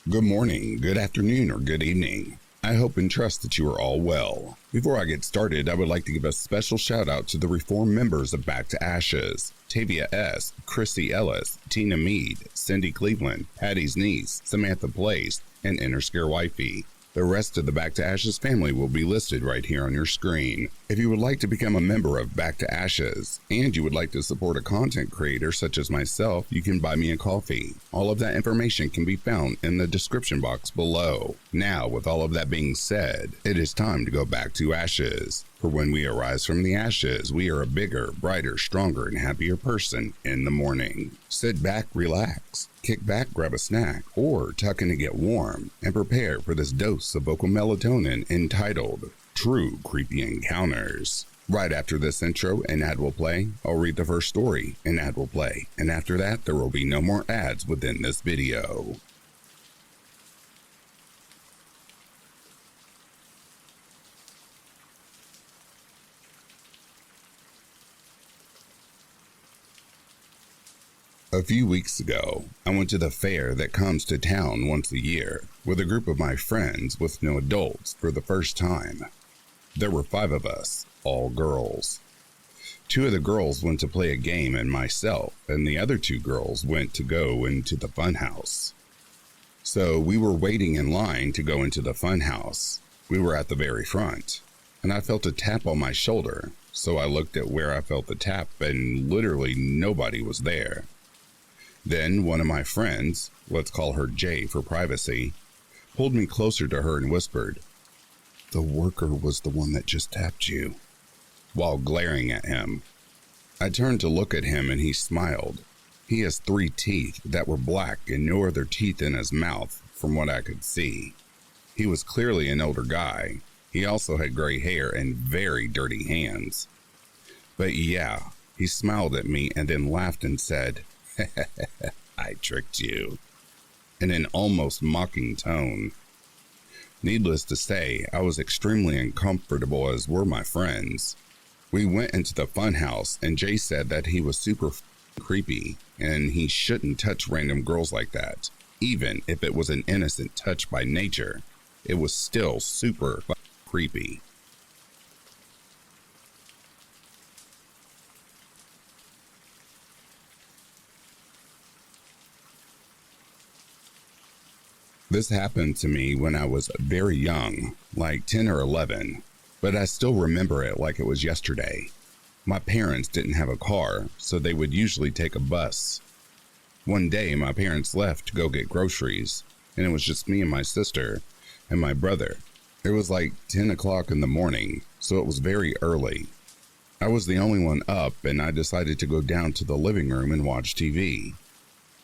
Good morning, good afternoon, or good evening. I hope and trust that you are all well. Before I get started, I would like to give a special shout out to the reform members of Back to Ashes: Tavia S., Chrissy Ellis, Tina Mead, Cindy Cleveland, Patty's niece, Samantha Place, and Inner Scare Wifey. The rest of the Back to Ashes family will be listed right here on your screen. If you would like to become a member of Back to Ashes, and you would like to support a content creator such as myself, you can buy me a coffee. All of that information can be found in the description box below. Now, with all of that being said, it is time to go back to ashes. For when we arise from the ashes, we are a bigger, brighter, stronger, and happier person in the morning. Sit back, relax, kick back, grab a snack, or tuck in to get warm, and prepare for this dose of vocal melatonin entitled True Creepy Encounters. Right after this intro, an ad will play. I'll read the first story, an ad will play, and after that, there will be no more ads within this video. A few weeks ago, I went to the fair that comes to town once a year with a group of my friends with no adults for the first time. There were 5 of us, all girls. 2 of the girls went to play a game and myself, and the other 2 girls went to go into the fun house. So we were waiting in line to go into the fun house. We were at the very front, and I felt a tap on my shoulder, so I looked at where I felt the tap and literally nobody was there. Then one of my friends, let's call her Jay for privacy, pulled me closer to her and whispered, "The worker was the one that just tapped you," while glaring at him. I turned to look at him and he smiled. He has 3 teeth that were black and no other teeth in his mouth from what I could see. He was clearly an older guy. He also had gray hair and very dirty hands. But yeah, he smiled at me and then laughed and said, "I tricked you," in an almost mocking tone. Needless to say, I was extremely uncomfortable, as were my friends. We went into the fun house and Jay said that he was super creepy and he shouldn't touch random girls like that. Even if it was an innocent touch by nature, it was still super creepy. This happened to me when I was very young, like 10 or 11, but I still remember it like it was yesterday. My parents didn't have a car, so they would usually take a bus. One day, my parents left to go get groceries, and it was just me and my sister and my brother. It was like 10 o'clock in the morning, so it was very early. I was the only one up, and I decided to go down to the living room and watch TV.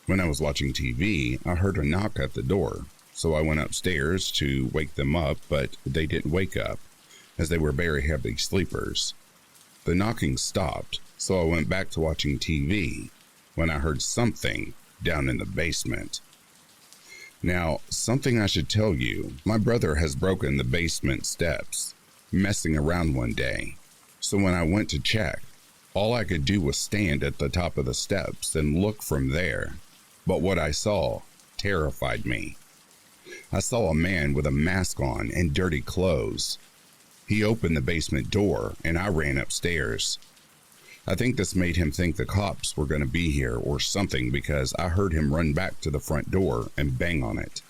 When I was watching TV, I heard a knock at the door, so I went upstairs to wake them up, but they didn't wake up, as they were very heavy sleepers. The knocking stopped, so I went back to watching TV, when I heard something down in the basement. Now, something I should tell you, my brother has broken the basement steps, messing around one day, so when I went to check, all I could do was stand at the top of the steps and look from there. But what I saw terrified me. I saw a man with a mask on and dirty clothes. He opened the basement door and I ran upstairs. I think this made him think the cops were going to be here or something, because I heard him run back to the front door and bang on it.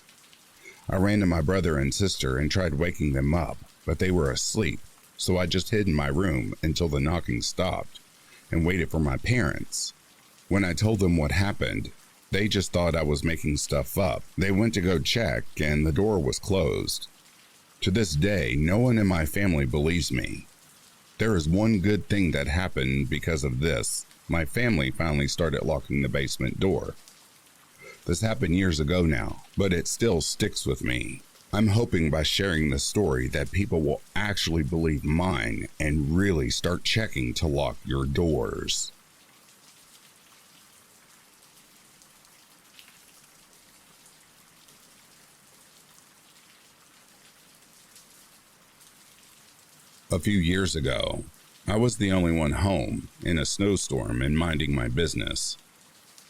I ran to my brother and sister and tried waking them up, but they were asleep, so I just hid in my room until the knocking stopped and waited for my parents. When I told them what happened, they just thought I was making stuff up. They went to go check and the door was closed. To this day, no one in my family believes me. There is one good thing that happened because of this. My family finally started locking the basement door. This happened years ago now, but it still sticks with me. I'm hoping by sharing this story that people will actually believe mine and really start checking to lock your doors. A few years ago, I was the only one home in a snowstorm and minding my business.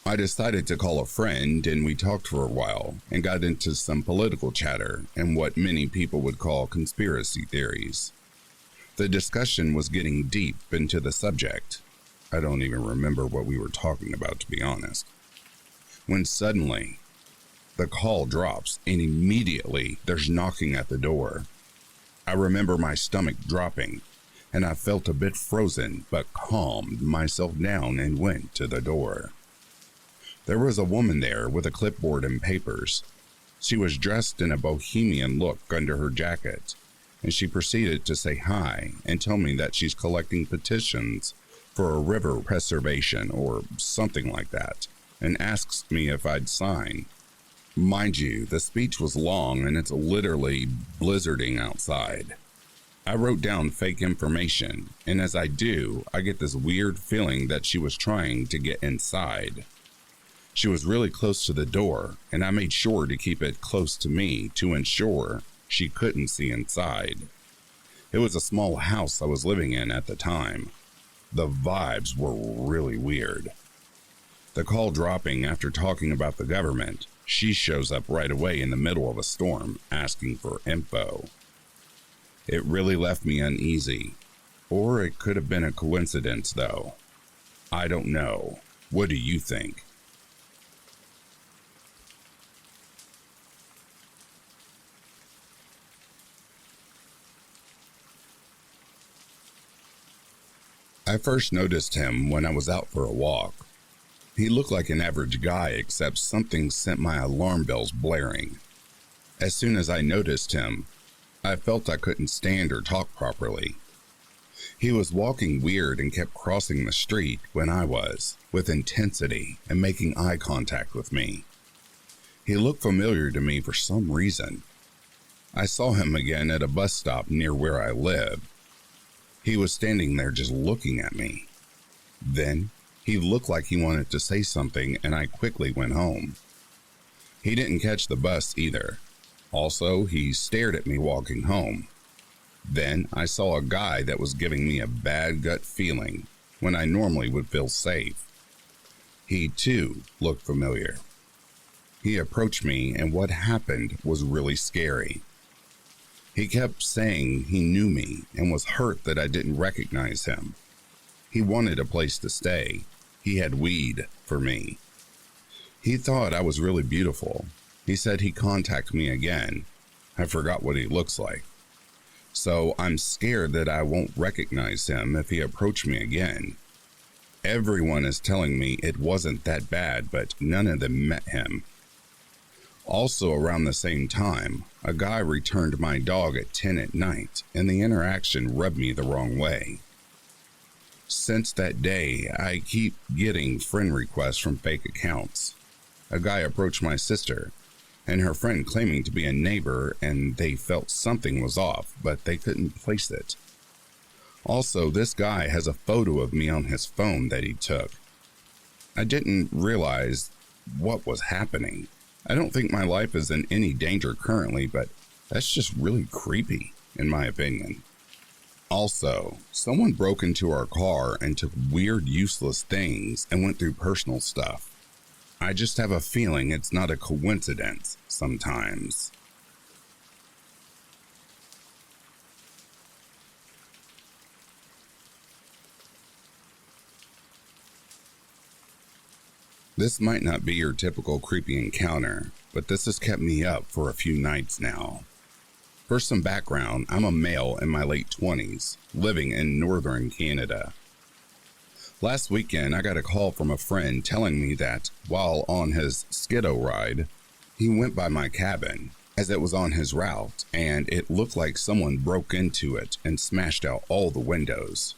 I decided to call a friend and we talked for a while and got into some political chatter and what many people would call conspiracy theories. The discussion was getting deep into the subject. I don't even remember what we were talking about, to be honest. When suddenly, the call drops and immediately there's knocking at the door. I remember my stomach dropping and I felt a bit frozen but calmed myself down and went to the door. There was a woman there with a clipboard and papers. She was dressed in a bohemian look under her jacket, and she proceeded to say hi and tell me that she's collecting petitions for a river preservation or something like that, and asks me if I'd sign. Mind you, the speech was long and it's literally blizzarding outside. I wrote down fake information, and as I do, I get this weird feeling that she was trying to get inside. She was really close to the door, and I made sure to keep it close to me to ensure she couldn't see inside. It was a small house I was living in at the time. The vibes were really weird. The call dropping after talking about the government, she shows up right away in the middle of a storm asking for info. It really left me uneasy. Or it could have been a coincidence, though. I don't know. What do you think? I first noticed him when I was out for a walk. He looked like an average guy, except something sent my alarm bells blaring. As soon as I noticed him, I felt I couldn't stand or talk properly. He was walking weird and kept crossing the street when I was, with intensity and making eye contact with me. He looked familiar to me for some reason. I saw him again at a bus stop near where I live. He was standing there just looking at me. Then, he looked like he wanted to say something and I quickly went home. He didn't catch the bus either. Also, he stared at me walking home. Then, I saw a guy that was giving me a bad gut feeling when I normally would feel safe. He, too, looked familiar. He approached me and what happened was really scary. He kept saying he knew me and was hurt that I didn't recognize him. He wanted a place to stay. He had weed for me. He thought I was really beautiful. He said he'd contact me again. I forgot what he looks like. So I'm scared that I won't recognize him if he approached me again. Everyone is telling me it wasn't that bad, but none of them met him. Also around the same time, a guy returned my dog at 10 at night, and the interaction rubbed me the wrong way. Since that day, I keep getting friend requests from fake accounts. A guy approached my sister, and her friend claiming to be a neighbor, and they felt something was off, but they couldn't place it. Also, this guy has a photo of me on his phone that he took. I didn't realize what was happening. I don't think my life is in any danger currently, but that's just really creepy, in my opinion. Also, someone broke into our car and took weird, useless things and went through personal stuff. I just have a feeling it's not a coincidence sometimes. This might not be your typical creepy encounter, but this has kept me up for a few nights now. For some background, I'm a male in my late 20s, living in northern Canada. Last weekend, I got a call from a friend telling me that, while on his skidoo ride, he went by my cabin, as it was on his route, and it looked like someone broke into it and smashed out all the windows.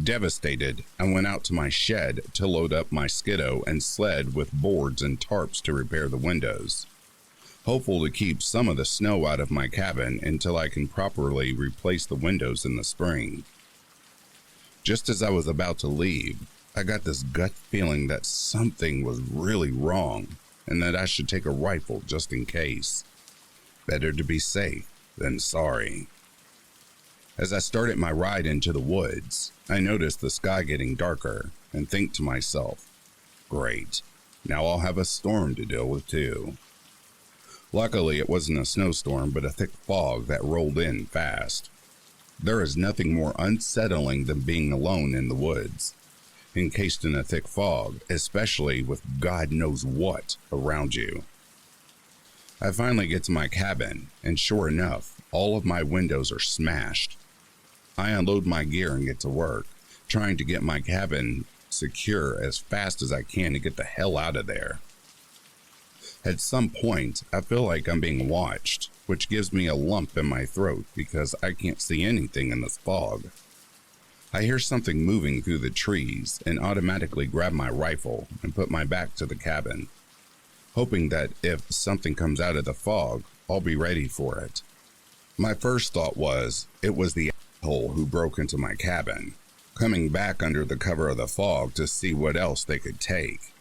Devastated, I went out to my shed to load up my skidoo and sled with boards and tarps to repair the windows, hopeful to keep some of the snow out of my cabin until I can properly replace the windows in the spring. Just as I was about to leave, I got this gut feeling that something was really wrong and that I should take a rifle just in case. Better to be safe than sorry. As I started my ride into the woods, I noticed the sky getting darker and think to myself, great, Now I'll have a storm to deal with too. Luckily, it wasn't a snowstorm, but a thick fog that rolled in fast. There is nothing more unsettling than being alone in the woods, encased in a thick fog, especially with God knows what around you. I finally get to my cabin, and sure enough, all of my windows are smashed. I unload my gear and get to work, trying to get my cabin secure as fast as I can to get the hell out of there. At some point, I feel like I'm being watched, which gives me a lump in my throat because I can't see anything in this fog. I hear something moving through the trees and automatically grab my rifle and put my back to the cabin, hoping that if something comes out of the fog, I'll be ready for it. My first thought was, it was the asshole who broke into my cabin, coming back under the cover of the fog to see what else they could take.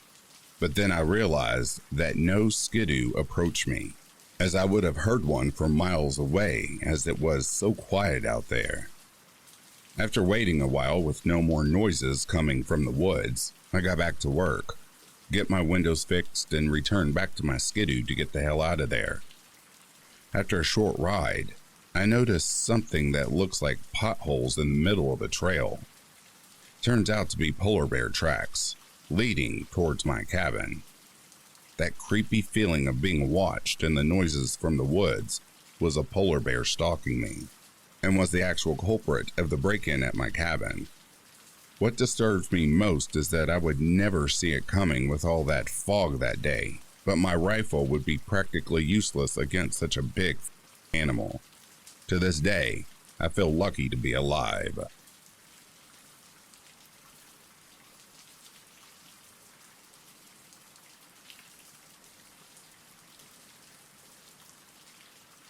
But then I realized that no skidoo approached me, as I would have heard one from miles away as it was so quiet out there. After waiting a while with no more noises coming from the woods, I got back to work, get my windows fixed, and return back to my skidoo to get the hell out of there. After a short ride, I noticed something that looks like potholes in the middle of the trail. Turns out to be polar bear tracks, leading towards my cabin. That creepy feeling of being watched and the noises from the woods was a polar bear stalking me, and was the actual culprit of the break-in at my cabin. What disturbs me most is that I would never see it coming with all that fog that day, but my rifle would be practically useless against such a big animal. To this day, I feel lucky to be alive.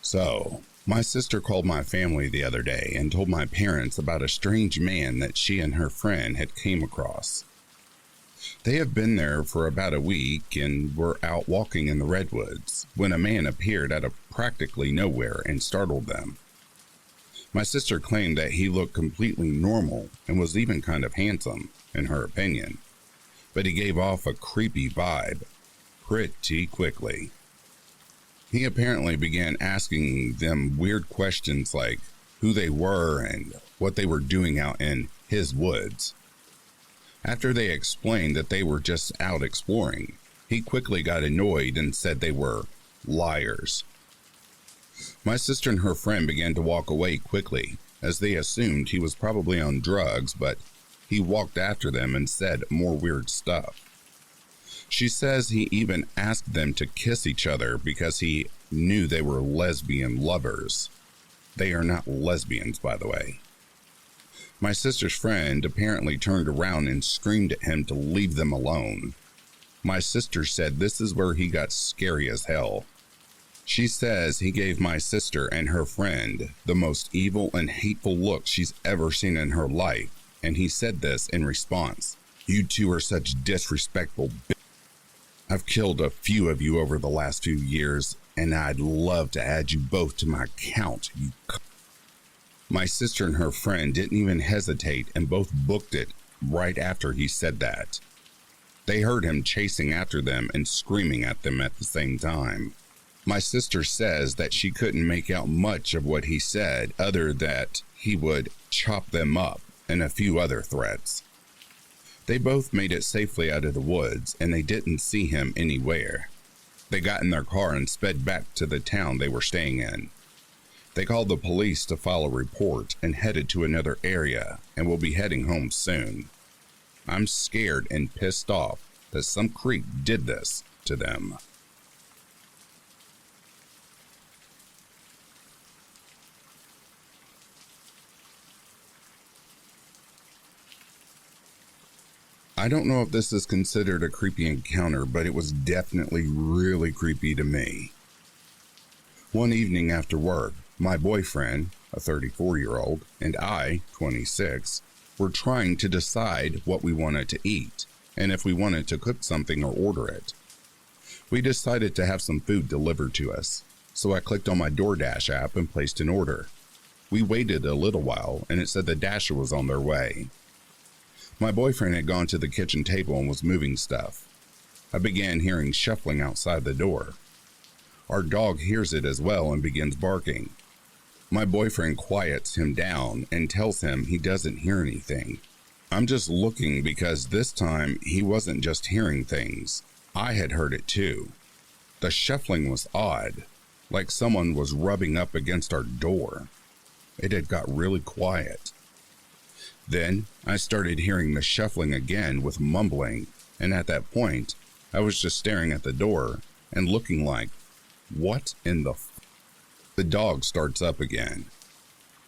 So, my sister called my family the other day and told my parents about a strange man that she and her friend had came across. They have been there for about a week and were out walking in the redwoods when a man appeared out of practically nowhere and startled them. My sister claimed that he looked completely normal and was even kind of handsome, in her opinion, but he gave off a creepy vibe pretty quickly. He apparently began asking them weird questions like who they were and what they were doing out in his woods. After they explained that they were just out exploring, he quickly got annoyed and said they were liars. My sister and her friend began to walk away quickly, as they assumed he was probably on drugs, but he walked after them and said more weird stuff. She says he even asked them to kiss each other because he knew they were lesbian lovers. They are not lesbians, by the way. My sister's friend apparently turned around and screamed at him to leave them alone. My sister said this is where he got scary as hell. She says he gave my sister and her friend the most evil and hateful look she's ever seen in her life, and he said this in response. "You two are such disrespectful b****. I've killed a few of you over the last few years, and I'd love to add you both to my count, you c-." My sister and her friend didn't even hesitate and both booked it right after he said that. They heard him chasing after them and screaming at them at the same time. My sister says that she couldn't make out much of what he said other that he would chop them up and a few other threats. They both made it safely out of the woods, and they didn't see him anywhere. They got in their car and sped back to the town they were staying in. They called the police to file a report and headed to another area and will be heading home soon. I'm scared and pissed off that some creep did this to them. I don't know if this is considered a creepy encounter, but it was definitely really creepy to me. One evening after work, my boyfriend, a 34-year-old, and I, 26, were trying to decide what we wanted to eat and if we wanted to cook something or order it. We decided to have some food delivered to us, so I clicked on my DoorDash app and placed an order. We waited a little while and it said the Dasher was on their way. My boyfriend had gone to the kitchen table and was moving stuff. I began hearing shuffling outside the door. Our dog hears it as well and begins barking. My boyfriend quiets him down and tells him he doesn't hear anything. I'm just looking because this time he wasn't just hearing things. I had heard it too. The shuffling was odd, like someone was rubbing up against our door. It had got really quiet. Then I started hearing the shuffling again with mumbling, and at that point, I was just staring at the door and looking like, what in the f-? The dog starts up again.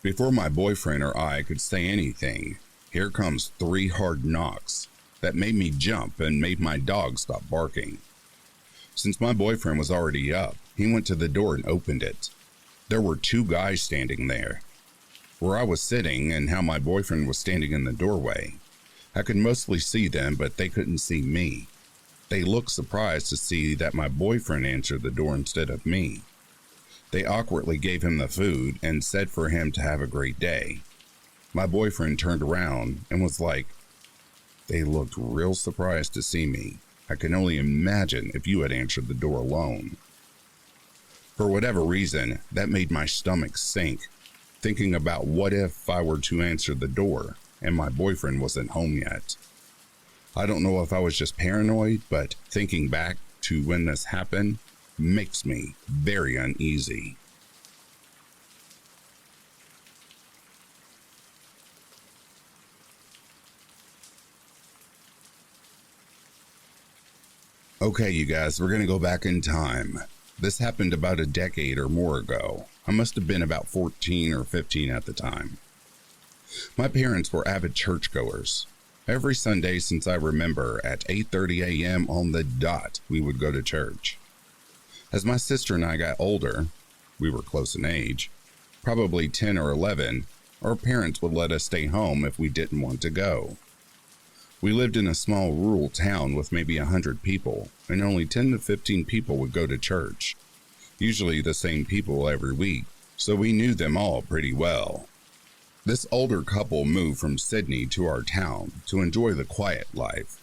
Before my boyfriend or I could say anything, here comes 3 hard knocks that made me jump and made my dog stop barking. Since my boyfriend was already up, he went to the door and opened it. There were 2 guys standing there. Where I was sitting and how my boyfriend was standing in the doorway, I could mostly see them, but they couldn't see me. They looked surprised to see that my boyfriend answered the door instead of me. They awkwardly gave him the food and said for him to have a great day. My boyfriend turned around and was like, they looked real surprised to see me. I can only imagine if you had answered the door alone. For whatever reason, that made my stomach sink, thinking about what if I were to answer the door and my boyfriend wasn't home yet. I don't know if I was just paranoid, but thinking back to when this happened makes me very uneasy. Okay, you guys, we're going to go back in time. This happened about a decade or more ago. I must have been about 14 or 15 at the time. My parents were avid churchgoers. Every Sunday since I remember, at 8:30 a.m. on the dot, we would go to church. As my sister and I got older, we were close in age, probably 10 or 11, our parents would let us stay home if we didn't want to go. We lived in a small rural town with maybe 100 people, and only 10 to 15 people would go to church. Usually the same people every week, so we knew them all pretty well. This older couple moved from Sydney to our town to enjoy the quiet life.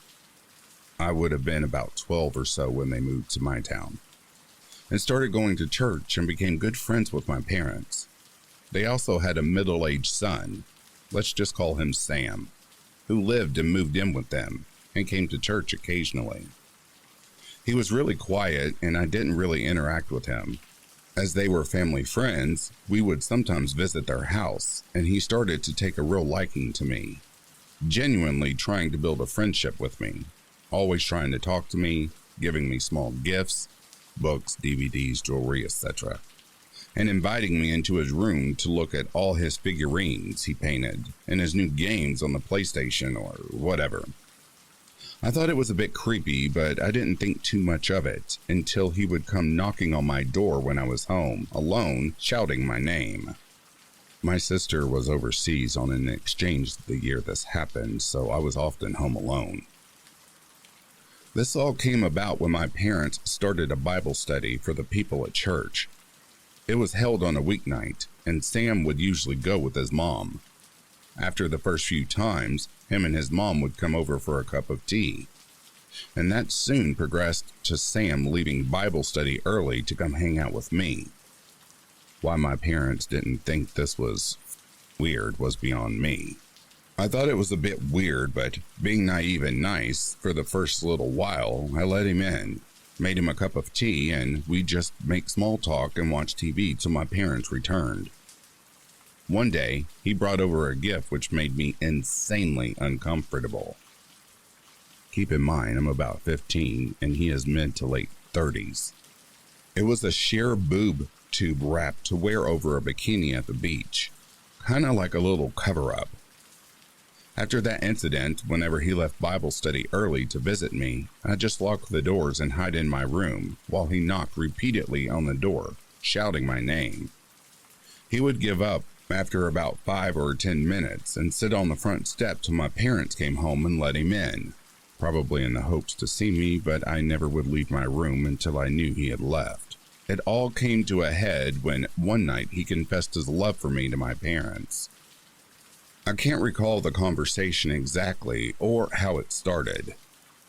I would have been about 12 or so when they moved to my town, and started going to church and became good friends with my parents. They also had a middle-aged son, let's just call him Sam, who lived and moved in with them and came to church occasionally. He was really quiet and I didn't really interact with him. As they were family friends, we would sometimes visit their house and he started to take a real liking to me, genuinely trying to build a friendship with me, always trying to talk to me, giving me small gifts, books, DVDs, jewelry, etc., and inviting me into his room to look at all his figurines he painted and his new games on the PlayStation or whatever. I thought it was a bit creepy, but I didn't think too much of it until he would come knocking on my door when I was home, alone, shouting my name. My sister was overseas on an exchange the year this happened, so I was often home alone. This all came about when my parents started a Bible study for the people at church. It was held on a weeknight, and Sam would usually go with his mom. After the first few times, him and his mom would come over for a cup of tea, and that soon progressed to Sam leaving Bible study early to come hang out with me. Why my parents didn't think this was weird was beyond me. I thought it was a bit weird, but being naive and nice, for the first little while, I let him in. Made him a cup of tea, and we'd just make small talk and watch TV till my parents returned. One day, he brought over a gift which made me insanely uncomfortable. Keep in mind, I'm about 15, and he is mid to late 30s. It was a sheer boob tube wrap to wear over a bikini at the beach, kind of like a little cover-up. After that incident, whenever he left Bible study early to visit me, I just locked the doors and hide in my room while he knocked repeatedly on the door, shouting my name. He would give up after about 5 or 10 minutes and sit on the front step till my parents came home and let him in, probably in the hopes to see me, but I never would leave my room until I knew he had left. It all came to a head when one night he confessed his love for me to my parents. I can't recall the conversation exactly or how it started.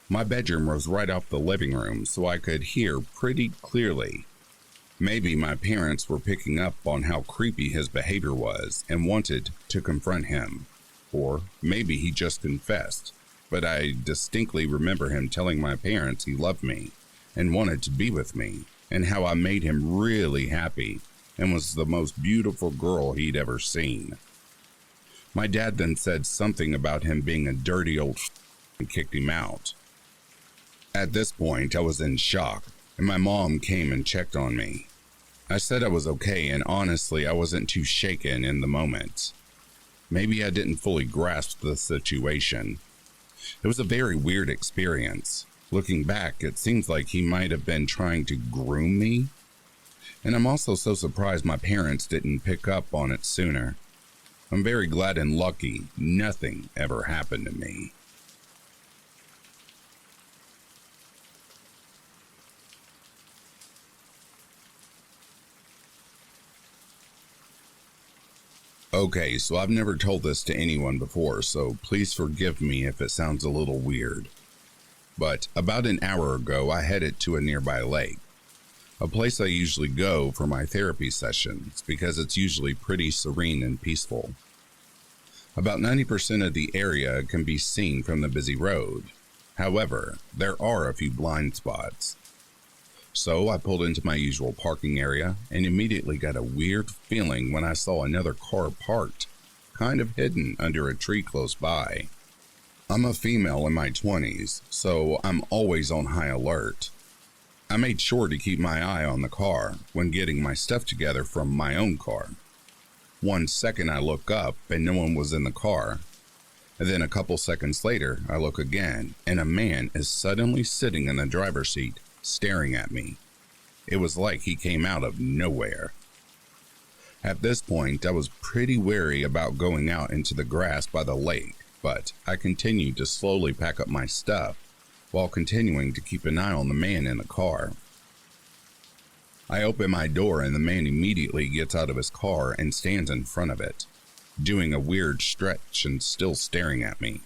My bedroom was right off the living room, so I could hear pretty clearly. Maybe my parents were picking up on how creepy his behavior was and wanted to confront him. Or maybe he just confessed, but I distinctly remember him telling my parents he loved me and wanted to be with me, and how I made him really happy and was the most beautiful girl he'd ever seen. My dad then said something about him being a dirty old and kicked him out. At this point, I was in shock, and my mom came and checked on me. I said I was okay, and honestly, I wasn't too shaken in the moment. Maybe I didn't fully grasp the situation. It was a very weird experience. Looking back, it seems like he might have been trying to groom me. And I'm also so surprised my parents didn't pick up on it sooner. I'm very glad and lucky nothing ever happened to me. Okay, so I've never told this to anyone before, so please forgive me if it sounds a little weird. But about an hour ago, I headed to a nearby lake, a place I usually go for my therapy sessions because it's usually pretty serene and peaceful. About 90% of the area can be seen from the busy road. However, there are a few blind spots. So I pulled into my usual parking area and immediately got a weird feeling when I saw another car parked, kind of hidden under a tree close by. I'm a female in my 20s, so I'm always on high alert. I made sure to keep my eye on the car when getting my stuff together from my own car. 1 second I look up and no one was in the car. And then a couple seconds later I look again and a man is suddenly sitting in the driver's seat staring at me. It was like he came out of nowhere. At this point I was pretty wary about going out into the grass by the lake, but I continued to slowly pack up my stuff while continuing to keep an eye on the man in the car. I open my door and the man immediately gets out of his car and stands in front of it, doing a weird stretch and still staring at me.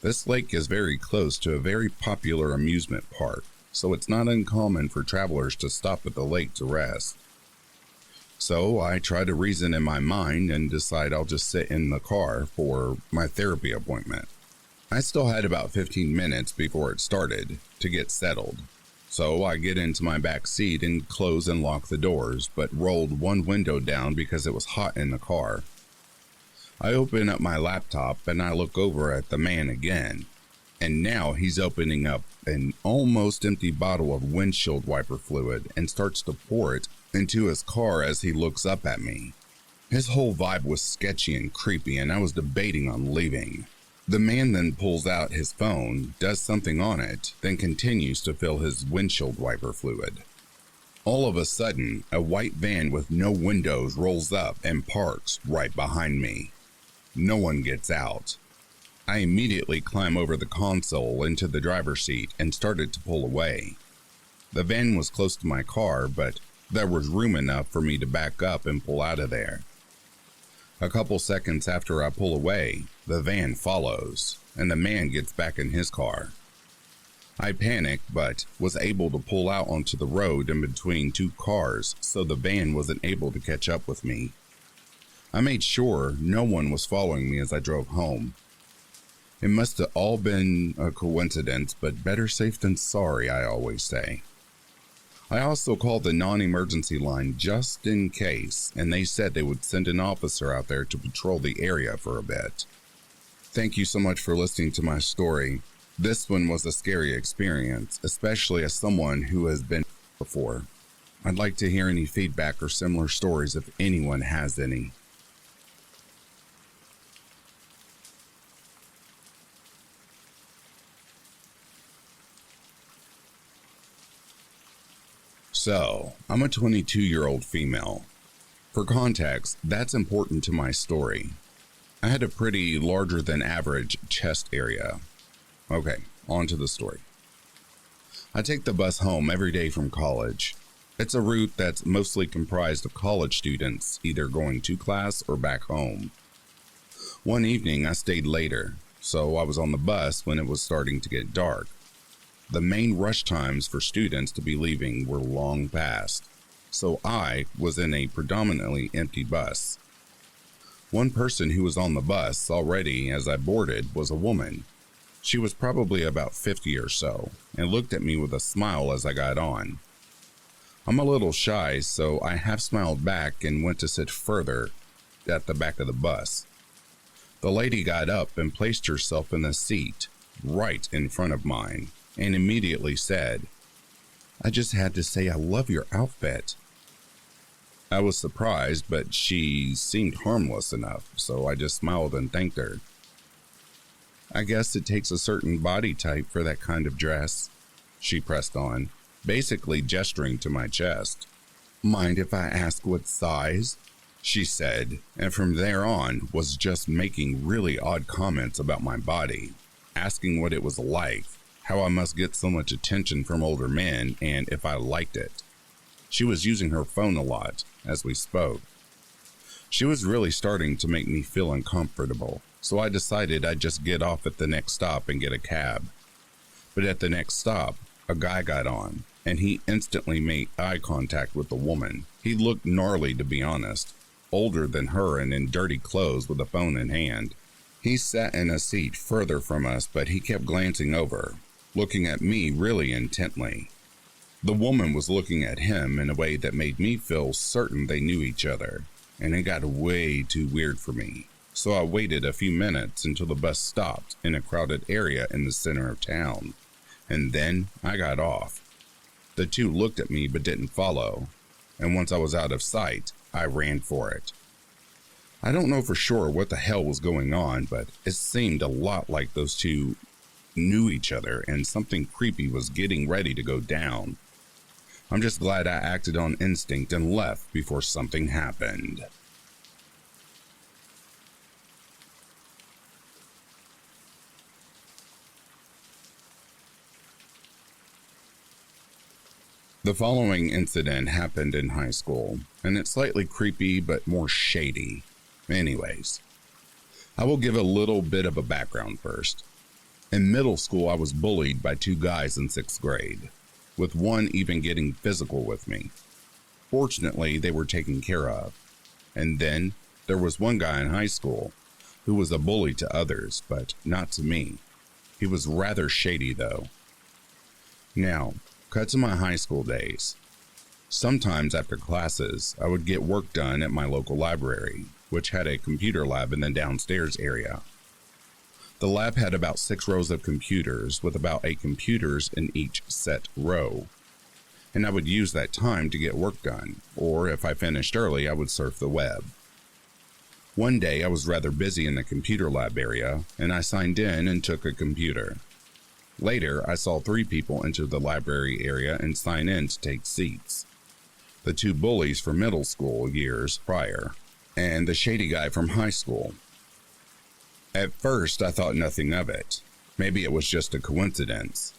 This lake is very close to a very popular amusement park, so it's not uncommon for travelers to stop at the lake to rest. So I try to reason in my mind and decide I'll just sit in the car for my therapy appointment. I still had about 15 minutes before it started to get settled. So I get into my back seat and close and lock the doors, but rolled one window down because it was hot in the car. I open up my laptop and I look over at the man again. And now he's opening up an almost empty bottle of windshield wiper fluid and starts to pour it into his car as he looks up at me. His whole vibe was sketchy and creepy, and I was debating on leaving. The man then pulls out his phone, does something on it, then continues to fill his windshield wiper fluid. All of a sudden, a white van with no windows rolls up and parks right behind me. No one gets out. I immediately climb over the console into the driver's seat and started to pull away. The van was close to my car, but there was room enough for me to back up and pull out of there. A couple seconds after I pull away, the van follows, and the man gets back in his car. I panicked, but was able to pull out onto the road in between two cars, so the van wasn't able to catch up with me. I made sure no one was following me as I drove home. It must have all been a coincidence, but better safe than sorry, I always say. I also called the non-emergency line just in case, and they said they would send an officer out there to patrol the area for a bit. Thank you so much for listening to my story. This one was a scary experience, especially as someone who has been before. I'd like to hear any feedback or similar stories if anyone has any. So, I'm a 22-year-old female. For context, that's important to my story. I had a pretty larger than average chest area. Okay, on to the story. I take the bus home every day from college. It's a route that's mostly comprised of college students, either going to class or back home. One evening, I stayed later, so I was on the bus when it was starting to get dark. The main rush times for students to be leaving were long past, so I was in a predominantly empty bus. One person who was on the bus already as I boarded was a woman. She was probably about 50 or so, and looked at me with a smile as I got on. I'm a little shy, so I half smiled back and went to sit further at the back of the bus. The lady got up and placed herself in the seat right in front of mine and immediately said, "I just had to say I love your outfit." I was surprised, but she seemed harmless enough, so I just smiled and thanked her. "I guess it takes a certain body type for that kind of dress," she pressed on, basically gesturing to my chest. "Mind if I ask what size?" she said, and from there on was just making really odd comments about my body, asking what it was like, how I must get so much attention from older men, and if I liked it. She was using her phone a lot as we spoke. She was really starting to make me feel uncomfortable, so I decided I'd just get off at the next stop and get a cab. But at the next stop, a guy got on, and he instantly made eye contact with the woman. He looked gnarly, to be honest, older than her and in dirty clothes with a phone in hand. He sat in a seat further from us, but he kept glancing over, looking at me really intently. The woman was looking at him in a way that made me feel certain they knew each other, and it got way too weird for me. So I waited a few minutes until the bus stopped in a crowded area in the center of town, and then I got off. The two looked at me but didn't follow, and once I was out of sight, I ran for it. I don't know for sure what the hell was going on, but it seemed a lot like those two knew each other and something creepy was getting ready to go down. I'm just glad I acted on instinct and left before something happened. The following incident happened in high school, and it's slightly creepy but more shady. Anyways, I will give a little bit of a background first. In middle school, I was bullied by two guys in 6th grade, with one even getting physical with me. Fortunately, they were taken care of. And then there was one guy in high school who was a bully to others, but not to me. He was rather shady though. Now, cut to my high school days. Sometimes after classes, I would get work done at my local library, which had a computer lab in the downstairs area. The lab had about 6 rows of computers with about 8 computers in each set row. And I would use that time to get work done, or if I finished early, I would surf the web. One day I was rather busy in the computer lab area, and I signed in and took a computer. Later, I saw 3 people enter the library area and sign in to take seats. The 2 bullies from middle school years prior, and the shady guy from high school. At first, I thought nothing of it. Maybe it was just a coincidence.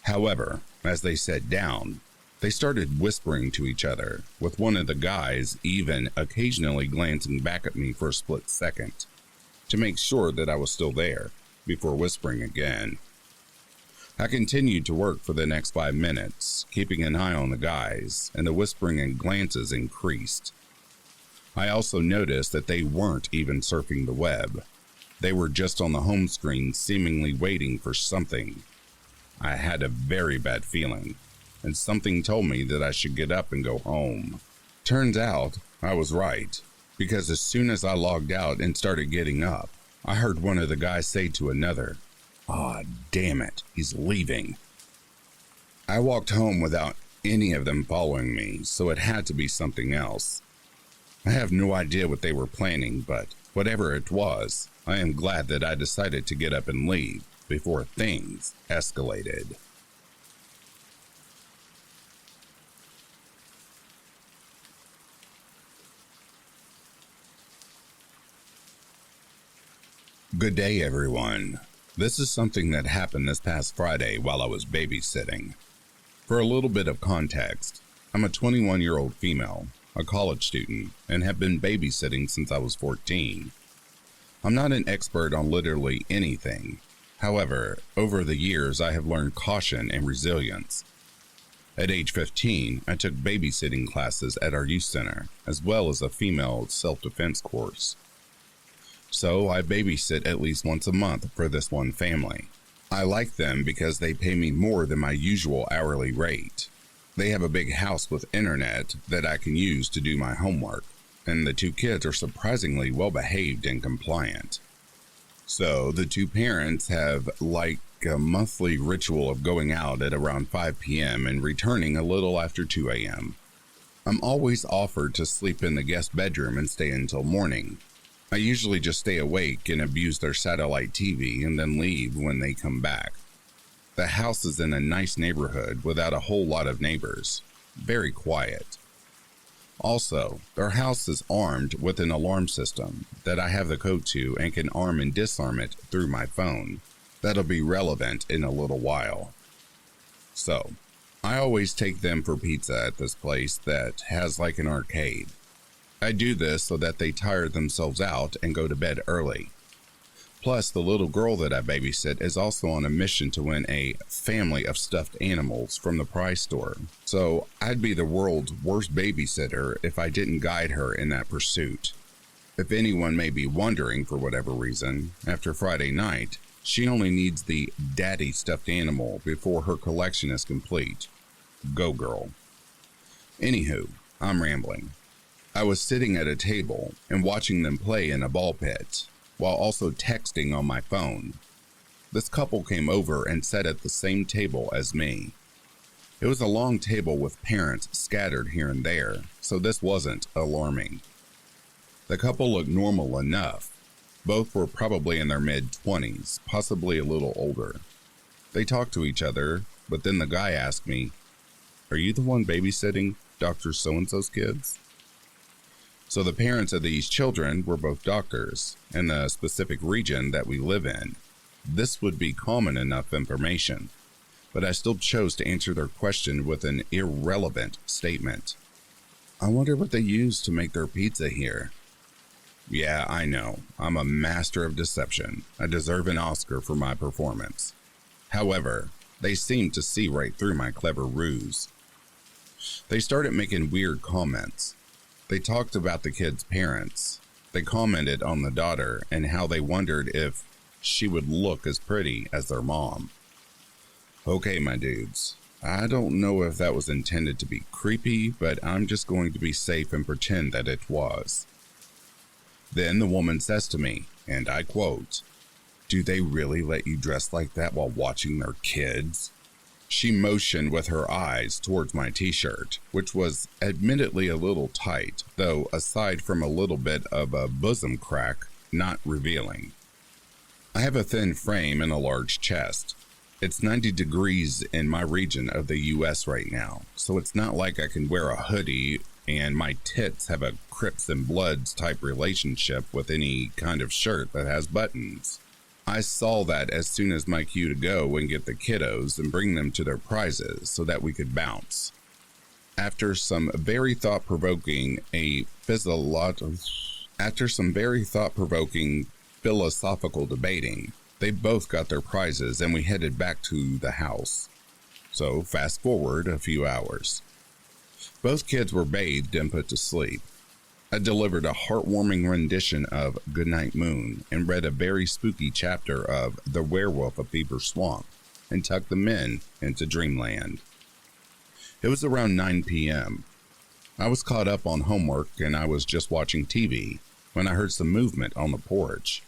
However, as they sat down, they started whispering to each other, with one of the guys even occasionally glancing back at me for a split second, to make sure that I was still there, before whispering again. I continued to work for the next 5 minutes, keeping an eye on the guys, and the whispering and glances increased. I also noticed that they weren't even surfing the web. They were just on the home screen, seemingly waiting for something. I had a very bad feeling, and something told me that I should get up and go home. Turns out, I was right, because as soon as I logged out and started getting up, I heard one of the guys say to another, "Aw, damn it, he's leaving." I walked home without any of them following me, so it had to be something else. I have no idea what they were planning, but whatever it was, I am glad that I decided to get up and leave before things escalated. Good day, everyone. This is something that happened this past Friday while I was babysitting. For a little bit of context, I'm a 21-year-old female, a college student, and have been babysitting since I was 14. I'm not an expert on literally anything. However, over the years, I have learned caution and resilience. At age 15, I took babysitting classes at our youth center, as well as a female self-defense course. So I babysit at least once a month for this one family. I like them because they pay me more than my usual hourly rate. They have a big house with internet that I can use to do my homework, and the two kids are surprisingly well behaved and compliant. So the two parents have like a monthly ritual of going out at around 5 p.m. and returning a little after 2 a.m. I'm always offered to sleep in the guest bedroom and stay until morning. I usually just stay awake and abuse their satellite TV and then leave when they come back. The house is in a nice neighborhood without a whole lot of neighbors. Very quiet. Also, their house is armed with an alarm system that I have the code to and can arm and disarm it through my phone. That'll be relevant in a little while. So, I always take them for pizza at this place that has like an arcade. I do this so that they tire themselves out and go to bed early. Plus, the little girl that I babysit is also on a mission to win a family of stuffed animals from the prize store. So, I'd be the world's worst babysitter if I didn't guide her in that pursuit. If anyone may be wondering for whatever reason, after Friday night, she only needs the daddy stuffed animal before her collection is complete. Go girl. Anywho, I'm rambling. I was sitting at a table and watching them play in a ball pit, while also texting on my phone. This couple came over and sat at the same table as me. It was a long table with parents scattered here and there, so this wasn't alarming. The couple looked normal enough. Both were probably in their mid-20s, possibly a little older. They talked to each other, but then the guy asked me, "Are you the one babysitting Dr. So-and-so's kids?" So the parents of these children were both doctors in the specific region that we live in. This would be common enough information, but I still chose to answer their question with an irrelevant statement. "I wonder what they use to make their pizza here." Yeah, I know. I'm a master of deception. I deserve an Oscar for my performance. However, they seemed to see right through my clever ruse. They started making weird comments. They talked about the kids' parents. They commented on the daughter and how they wondered if she would look as pretty as their mom. Okay, my dudes. I don't know if that was intended to be creepy, but I'm just going to be safe and pretend that it was. Then the woman says to me, and I quote, "Do they really let you dress like that while watching their kids?" She motioned with her eyes towards my t-shirt, which was admittedly a little tight, though aside from a little bit of a bosom crack, not revealing. I have a thin frame and a large chest. It's 90 degrees in my region of the US right now, so it's not like I can wear a hoodie and my tits have a Crips and Bloods type relationship with any kind of shirt that has buttons. I saw that as soon as my cue to go and get the kiddos and bring them to their prizes so that we could bounce. After some very thought-provoking philosophical debating, they both got their prizes and we headed back to the house. So fast forward a few hours. Both kids were bathed and put to sleep. I delivered a heartwarming rendition of Goodnight Moon and read a very spooky chapter of The Werewolf of Beaver Swamp and tucked them into dreamland. It was around 9 p.m. I was caught up on homework and I was just watching TV when I heard some movement on the porch.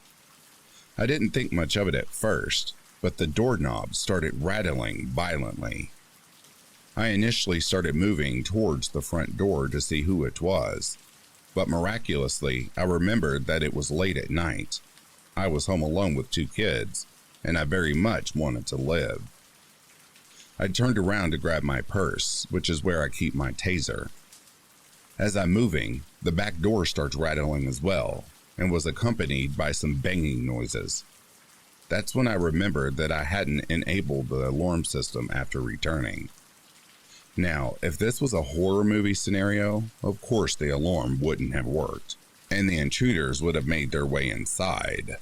I didn't think much of it at first, but the doorknob started rattling violently. I initially started moving towards the front door to see who it was, but miraculously, I remembered that it was late at night. I was home alone with 2 kids, and I very much wanted to live. I turned around to grab my purse, which is where I keep my taser. As I'm moving, the back door starts rattling as well, and was accompanied by some banging noises. That's when I remembered that I hadn't enabled the alarm system after returning. Now, if this was a horror movie scenario, of course the alarm wouldn't have worked. and the intruders would have made their way inside.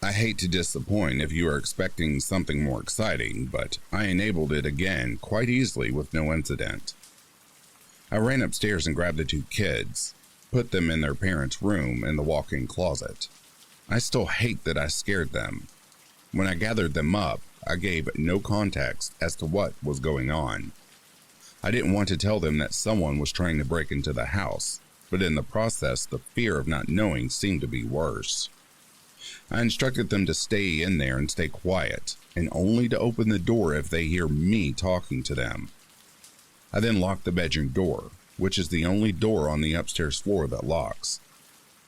I hate to disappoint if you are expecting something more exciting, but I enabled it again quite easily with no incident. I ran upstairs and grabbed the two kids, put them in their parents' room in the walk-in closet. I still hate that I scared them. When I gathered them up, I gave no context as to what was going on. I didn't want to tell them that someone was trying to break into the house, but in the process, the fear of not knowing seemed to be worse. I instructed them to stay in there and stay quiet, and only to open the door if they hear me talking to them. I then locked the bedroom door, which is the only door on the upstairs floor that locks.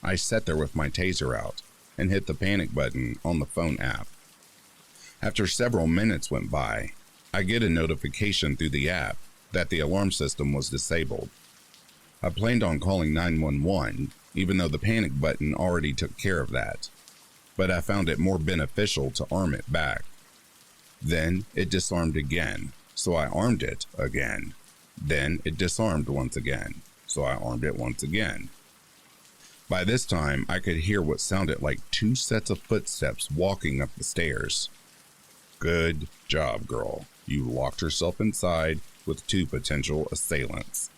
I sat there with my taser out and hit the panic button on the phone app. After several minutes went by, I get a notification through the app that the alarm system was disabled. I planned on calling 911, even though the panic button already took care of that, but I found it more beneficial to arm it back. Then it disarmed again, so I armed it again. Then it disarmed once again, so I armed it once again. By this time, I could hear what sounded like 2 sets of footsteps walking up the stairs. Good job, girl. You locked yourself inside with 2 potential assailants.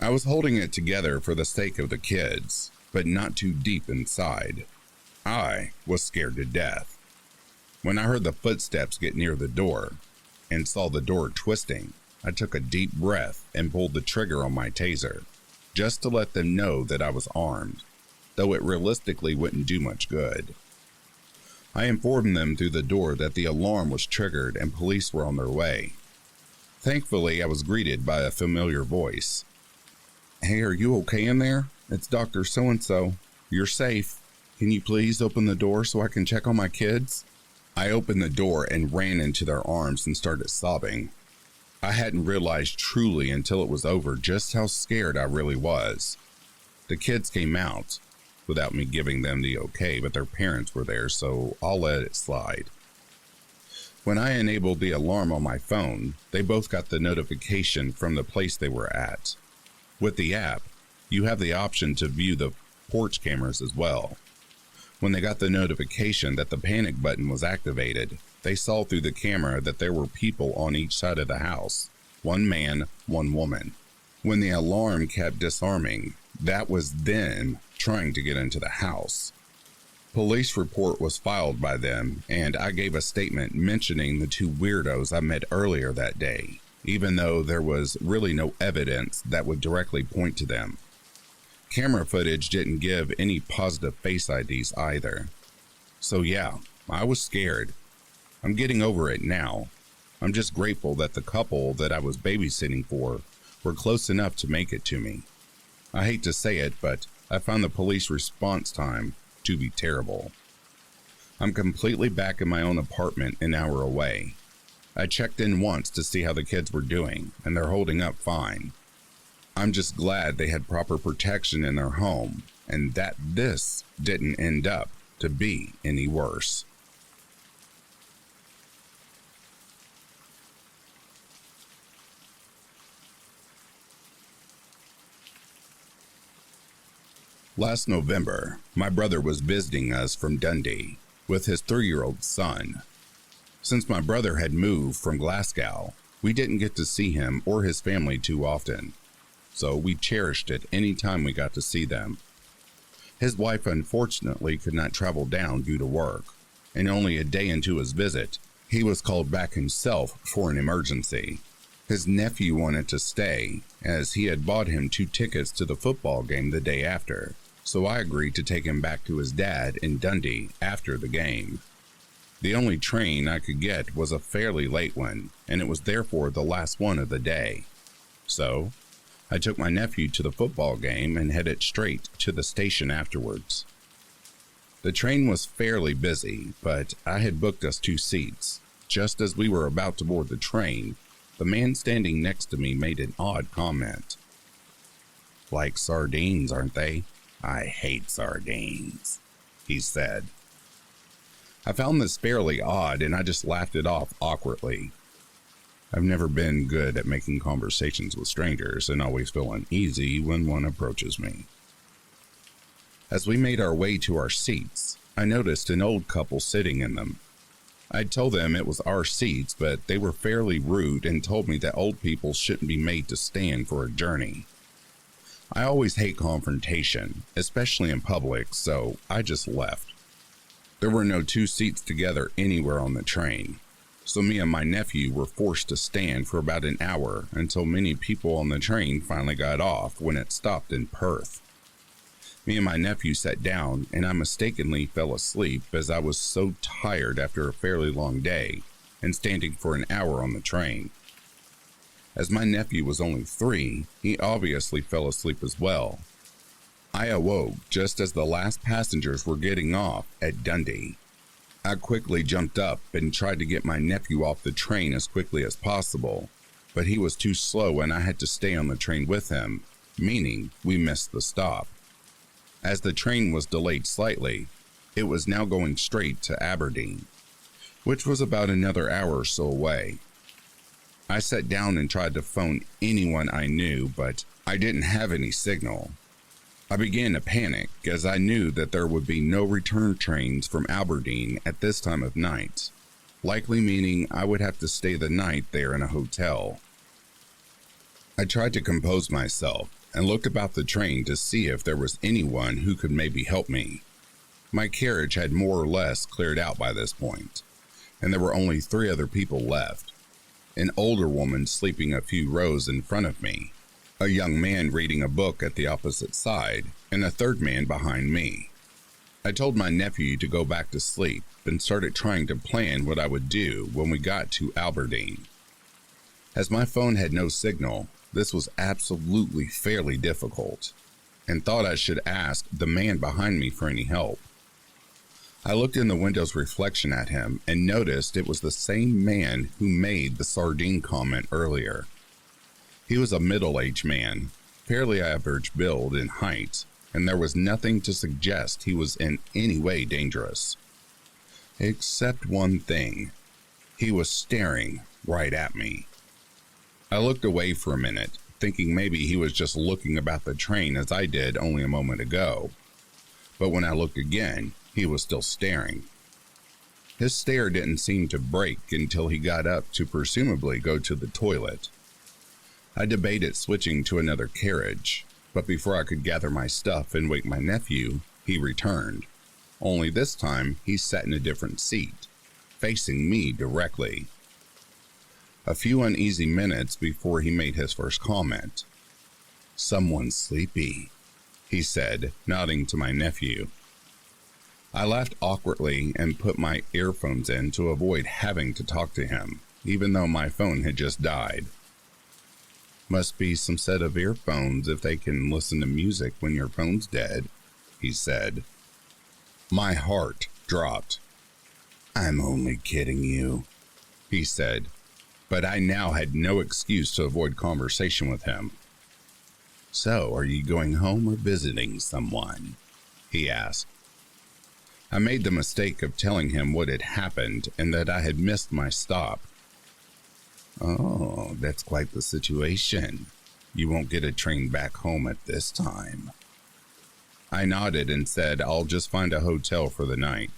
I was holding it together for the sake of the kids, but not too deep inside. I was scared to death. When I heard the footsteps get near the door and saw the door twisting, I took a deep breath and pulled the trigger on my taser, just to let them know that I was armed, though it realistically wouldn't do much good. I informed them through the door that the alarm was triggered and police were on their way. Thankfully, I was greeted by a familiar voice. "Hey, are you okay in there? It's Dr. So-and-so. You're safe. Can you please open the door so I can check on my kids?" I opened the door and ran into their arms and started sobbing. I hadn't realized truly until it was over just how scared I really was. The kids came out, without me giving them the okay, but their parents were there, so I'll let it slide. When I enabled the alarm on my phone, they both got the notification from the place they were at. With the app, you have the option to view the porch cameras as well. When they got the notification that the panic button was activated, they saw through the camera that there were people on each side of the house. 1 man, 1 woman. When the alarm kept disarming, that was them trying to get into the house. Police report was filed by them, and I gave a statement mentioning the 2 weirdos I met earlier that day, even though there was really no evidence that would directly point to them. Camera footage didn't give any positive face IDs either. So yeah, I was scared. I'm getting over it now. I'm just grateful that the couple that I was babysitting for were close enough to make it to me. I hate to say it, but I found the police response time to be terrible. I'm completely back in my own apartment an hour away. I checked in once to see how the kids were doing, and they're holding up fine. I'm just glad they had proper protection in their home, and that this didn't end up to be any worse. Last November, my brother was visiting us from Dundee with his 3-year-old son. Since my brother had moved from Glasgow, we didn't get to see him or his family too often, so we cherished it any time we got to see them. His wife unfortunately could not travel down due to work, and only a day into his visit, he was called back himself for an emergency. His nephew wanted to stay, as he had bought him 2 tickets to the football game the day after, so I agreed to take him back to his dad in Dundee after the game. The only train I could get was a fairly late one, and it was therefore the last one of the day. So, I took my nephew to the football game and headed straight to the station afterwards. The train was fairly busy, but I had booked us 2 seats. Just as we were about to board the train, the man standing next to me made an odd comment. "Like sardines, aren't they? I hate sardines," he said. I found this fairly odd, and I just laughed it off awkwardly. I've never been good at making conversations with strangers and always feel uneasy when one approaches me. As we made our way to our seats, I noticed an old couple sitting in them. I told them it was our seats, but they were fairly rude and told me that old people shouldn't be made to stand for a journey. I always hate confrontation, especially in public, so I just left. There were no two seats together anywhere on the train, so me and my nephew were forced to stand for about an hour until many people on the train finally got off when it stopped in Perth. Me and my nephew sat down, and I mistakenly fell asleep as I was so tired after a fairly long day and standing for an hour on the train. As my nephew was only 3, he obviously fell asleep as well. I awoke just as the last passengers were getting off at Dundee. I quickly jumped up and tried to get my nephew off the train as quickly as possible, but he was too slow and I had to stay on the train with him, meaning we missed the stop. As the train was delayed slightly, it was now going straight to Aberdeen, which was about another hour or so away. I sat down and tried to phone anyone I knew, but I didn't have any signal. I began to panic as I knew that there would be no return trains from Aberdeen at this time of night, likely meaning I would have to stay the night there in a hotel. I tried to compose myself and looked about the train to see if there was anyone who could maybe help me. My carriage had more or less cleared out by this point, and there were only 3 other people left. An older woman sleeping a few rows in front of me, a young man reading a book at the opposite side, and a third man behind me. I told my nephew to go back to sleep and started trying to plan what I would do when we got to Aberdeen. As my phone had no signal, this was absolutely fairly difficult, and thought I should ask the man behind me for any help. I looked in the window's reflection at him and noticed it was the same man who made the sardine comment earlier. He was a middle-aged man, fairly average build and height, and there was nothing to suggest he was in any way dangerous. Except one thing. He was staring right at me. I looked away for a minute, thinking maybe he was just looking about the train as I did only a moment ago. But when I looked again, he was still staring. His stare didn't seem to break until he got up to presumably go to the toilet. I debated switching to another carriage, but before I could gather my stuff and wake my nephew, he returned. Only this time, he sat in a different seat, facing me directly. A few uneasy minutes before he made his first comment. "Someone's sleepy," he said, nodding to my nephew. I laughed awkwardly and put my earphones in to avoid having to talk to him, even though my phone had just died. "Must be some set of earphones if they can listen to music when your phone's dead," he said. My heart dropped. "I'm only kidding you," he said, but I now had no excuse to avoid conversation with him. "So, are you going home or visiting someone?" he asked. I made the mistake of telling him what had happened and that I had missed my stop. "Oh, that's quite the situation. You won't get a train back home at this time." I nodded and said I'll just find a hotel for the night.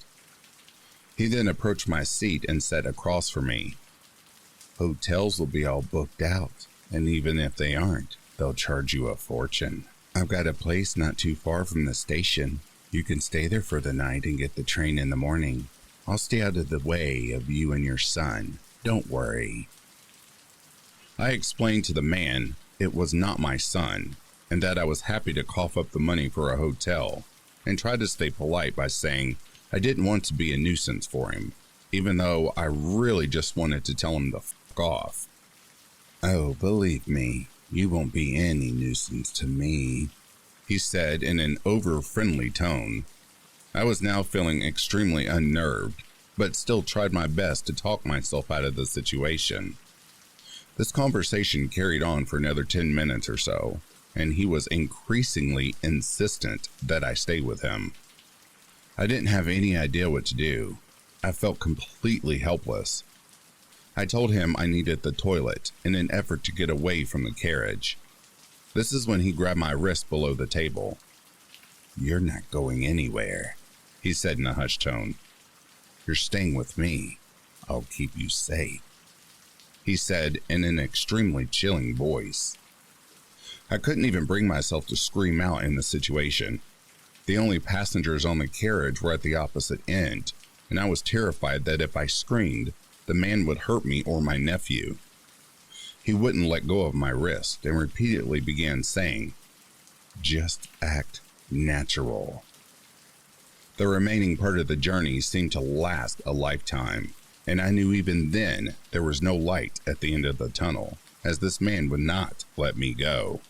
He then approached my seat and sat across from me. "Hotels will be all booked out, and even if they aren't, they'll charge you a fortune. I've got a place not too far from the station. You can stay there for the night and get the train in the morning. I'll stay out of the way of you and your son. Don't worry." I explained to the man it was not my son, and that I was happy to cough up the money for a hotel, and tried to stay polite by saying I didn't want to be a nuisance for him, even though I really just wanted to tell him to fuck off. "Oh, believe me, you won't be any nuisance to me," he said in an over-friendly tone. I was now feeling extremely unnerved, but still tried my best to talk myself out of the situation. This conversation carried on for another 10 minutes or so, and he was increasingly insistent that I stay with him. I didn't have any idea what to do. I felt completely helpless. I told him I needed the toilet in an effort to get away from the carriage. This is when he grabbed my wrist below the table. "You're not going anywhere," he said in a hushed tone. "You're staying with me. I'll keep you safe," he said in an extremely chilling voice. I couldn't even bring myself to scream out in the situation. The only passengers on the carriage were at the opposite end, and I was terrified that if I screamed, the man would hurt me or my nephew. He wouldn't let go of my wrist and repeatedly began saying, "Just act natural." The remaining part of the journey seemed to last a lifetime, and I knew even then there was no light at the end of the tunnel, as this man would not let me go.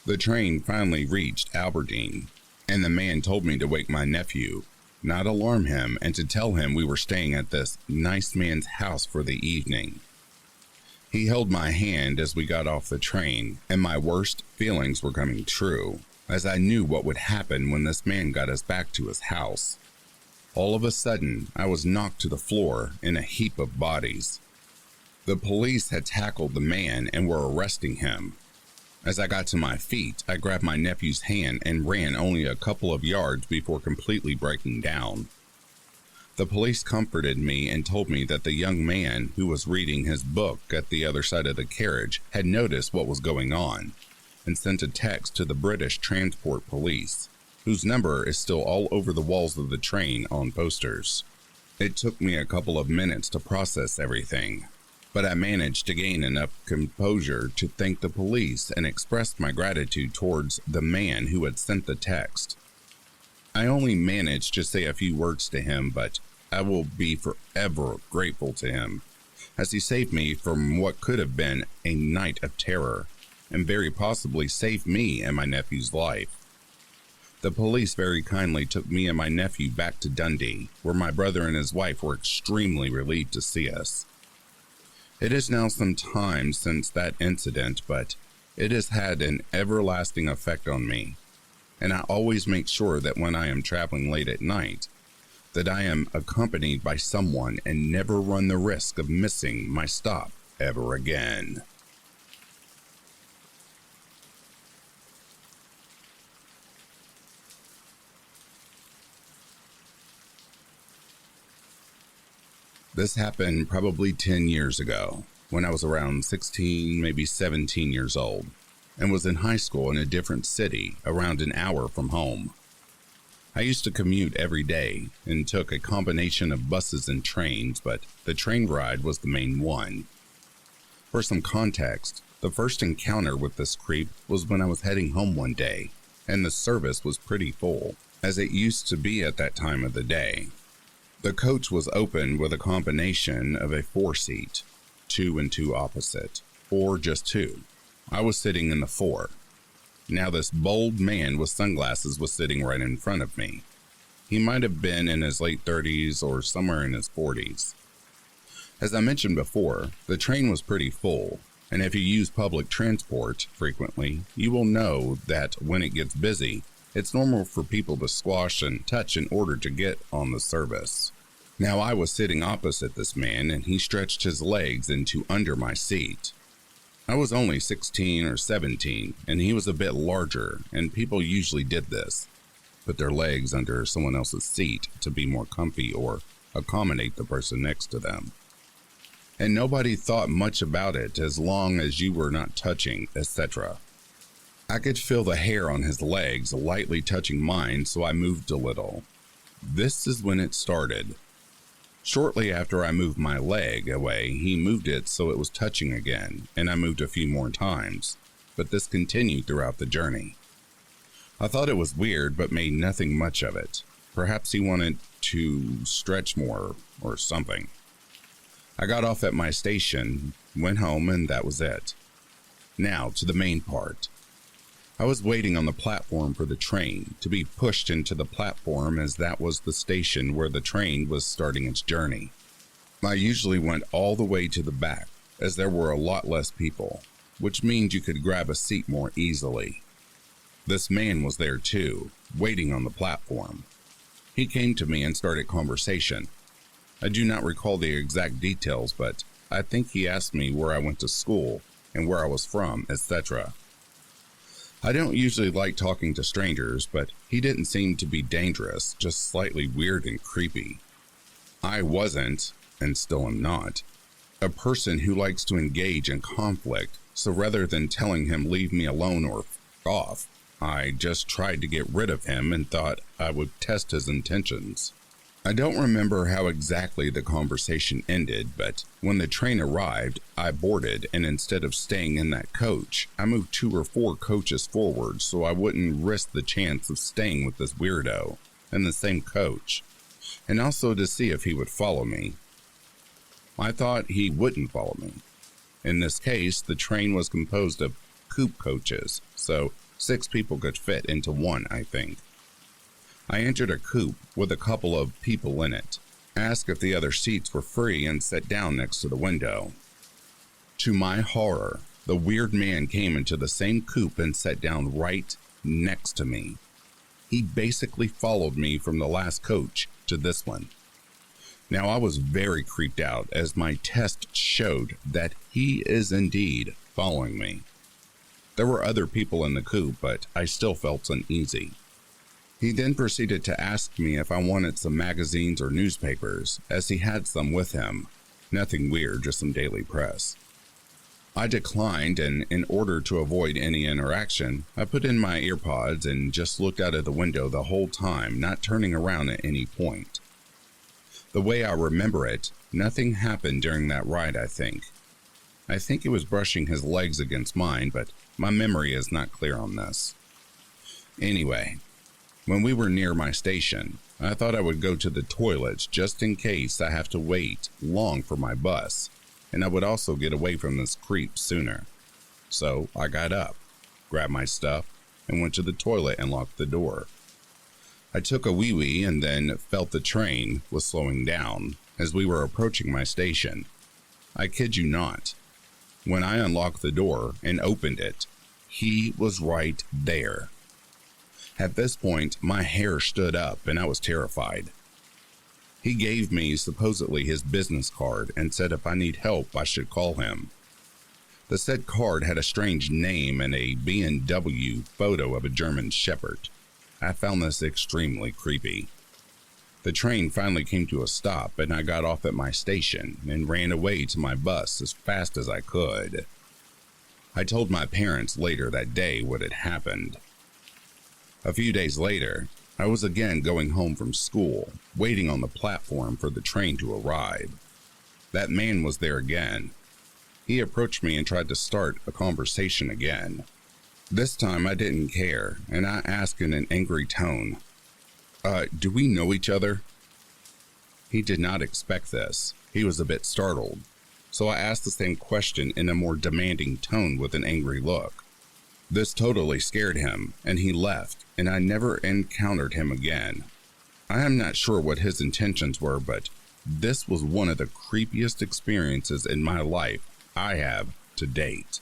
The train finally reached Aberdeen, and the man told me to wake my nephew, not alarm him, and to tell him we were staying at this nice man's house for the evening. He held my hand as we got off the train, and my worst feelings were coming true, as I knew what would happen when this man got us back to his house. All of a sudden, I was knocked to the floor in a heap of bodies. The police had tackled the man and were arresting him. As I got to my feet, I grabbed my nephew's hand and ran only a couple of yards before completely breaking down. The police comforted me and told me that the young man who was reading his book at the other side of the carriage had noticed what was going on and sent a text to the British Transport Police, whose number is still all over the walls of the train on posters. It took me a couple of minutes to process everything, but I managed to gain enough composure to thank the police and express my gratitude towards the man who had sent the text. I only managed to say a few words to him, but I will be forever grateful to him, as he saved me from what could have been a night of terror, and very possibly saved me and my nephew's life. The police very kindly took me and my nephew back to Dundee, where my brother and his wife were extremely relieved to see us. It is now some time since that incident, but it has had an everlasting effect on me, and I always make sure that when I am traveling late at night, that I am accompanied by someone and never run the risk of missing my stop ever again. This happened probably 10 years ago, when I was around 16, maybe 17 years old, and was in high school in a different city, around an hour from home. I used to commute every day and took a combination of buses and trains, but the train ride was the main one. For some context, the first encounter with this creep was when I was heading home one day, and the service was pretty full, as it used to be at that time of the day. The coach was open with a combination of a 4-seat, 2 and 2 opposite, or just 2. I was sitting in the 4. Now this bold man with sunglasses was sitting right in front of me. He might have been in his late 30s or somewhere in his 40s. As I mentioned before, the train was pretty full, and if you use public transport frequently, you will know that when it gets busy, it's normal for people to squash and touch in order to get on the service. Now I was sitting opposite this man, and he stretched his legs into under my seat. I was only 16 or 17, and he was a bit larger, and people usually did this, put their legs under someone else's seat to be more comfy or accommodate the person next to them. And nobody thought much about it as long as you were not touching, etc. I could feel the hair on his legs lightly touching mine, so I moved a little. This is when it started. Shortly after I moved my leg away, he moved it so it was touching again, and I moved a few more times, but this continued throughout the journey. I thought it was weird, but made nothing much of it. Perhaps he wanted to stretch more or something. I got off at my station, went home, and that was it. Now to the main part. I was waiting on the platform for the train to be pushed into the platform, as that was the station where the train was starting its journey. I usually went all the way to the back, as there were a lot less people, which means you could grab a seat more easily. This man was there too, waiting on the platform. He came to me and started conversation. I do not recall the exact details, but I think he asked me where I went to school and where I was from, etc. I don't usually like talking to strangers, but he didn't seem to be dangerous, just slightly weird and creepy. I wasn't, and still am not, a person who likes to engage in conflict, so rather than telling him leave me alone or f*** off, I just tried to get rid of him and thought I would test his intentions. I don't remember how exactly the conversation ended, but when the train arrived, I boarded, and instead of staying in that coach, I moved 2 or 4 coaches forward so I wouldn't risk the chance of staying with this weirdo in the same coach, and also to see if he would follow me. I thought he wouldn't follow me. In this case, the train was composed of coupe coaches, so 6 people could fit into one, I think. I entered a coupe with a couple of people in it, asked if the other seats were free, and sat down next to the window. To my horror, the weird man came into the same coupe and sat down right next to me. He basically followed me from the last coach to this one. Now, I was very creeped out as my test showed that he is indeed following me. There were other people in the coupe, but I still felt uneasy. He then proceeded to ask me if I wanted some magazines or newspapers, as he had some with him. Nothing weird, just some daily press. I declined, and in order to avoid any interaction, I put in my earpods and just looked out of the window the whole time, not turning around at any point. The way I remember it, nothing happened during that ride, I think. I think he was brushing his legs against mine, but my memory is not clear on this. Anyway, when we were near my station, I thought I would go to the toilets just in case I have to wait long for my bus, and I would also get away from this creep sooner. So I got up, grabbed my stuff, and went to the toilet and locked the door. I took a wee-wee and then felt the train was slowing down as we were approaching my station. I kid you not. When I unlocked the door and opened it, he was right there. At this point, my hair stood up and I was terrified. He gave me supposedly his business card and said if I need help, I should call him. The said card had a strange name and a BMW photo of a German Shepherd. I found this extremely creepy. The train finally came to a stop and I got off at my station and ran away to my bus as fast as I could. I told my parents later that day what had happened. A few days later, I was again going home from school, waiting on the platform for the train to arrive. That man was there again. He approached me and tried to start a conversation again. This time I didn't care, and I asked in an angry tone, do we know each other? He did not expect this. He was a bit startled, so I asked the same question in a more demanding tone with an angry look. This totally scared him, and he left, and I never encountered him again. I am not sure what his intentions were, but this was one of the creepiest experiences in my life I have to date.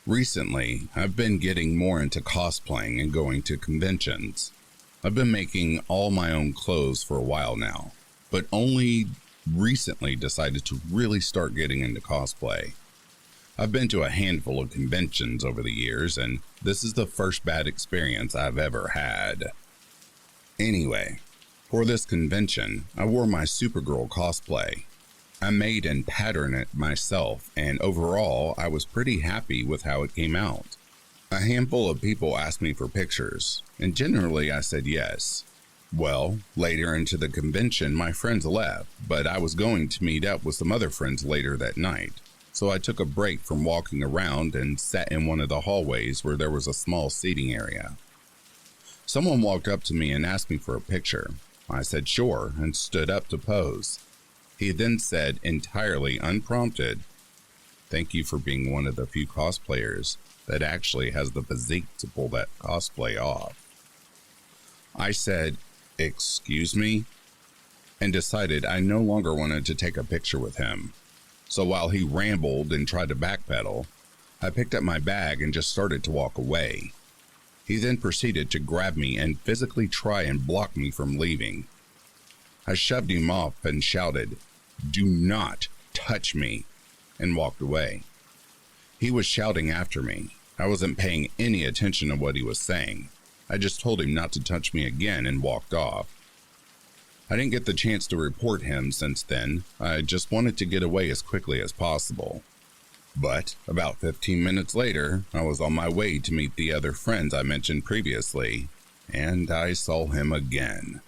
Recently, I've been getting more into cosplaying and going to conventions. I've been making all my own clothes for a while now, but only recently decided to really start getting into cosplay. I've been to a handful of conventions over the years, and this is the first bad experience I've ever had. Anyway, for this convention, I wore my Supergirl cosplay. I made and patterned it myself, and overall, I was pretty happy with how it came out. A handful of people asked me for pictures, and generally I said yes. Well, later into the convention, my friends left, but I was going to meet up with some other friends later that night, so I took a break from walking around and sat in one of the hallways where there was a small seating area. Someone walked up to me and asked me for a picture. I said sure, and stood up to pose. He then said, entirely unprompted, "Thank you for being one of the few cosplayers that actually has the physique to pull that cosplay off." I said, "Excuse me?" and decided I no longer wanted to take a picture with him. So while he rambled and tried to backpedal, I picked up my bag and just started to walk away. He then proceeded to grab me and physically try and block me from leaving. I shoved him off and shouted, "Do not touch me," and walked away. He was shouting after me. I wasn't paying any attention to what he was saying. I just told him not to touch me again and walked off. I didn't get the chance to report him since then. I just wanted to get away as quickly as possible. But about 15 minutes later, I was on my way to meet the other friends I mentioned previously, and I saw him again.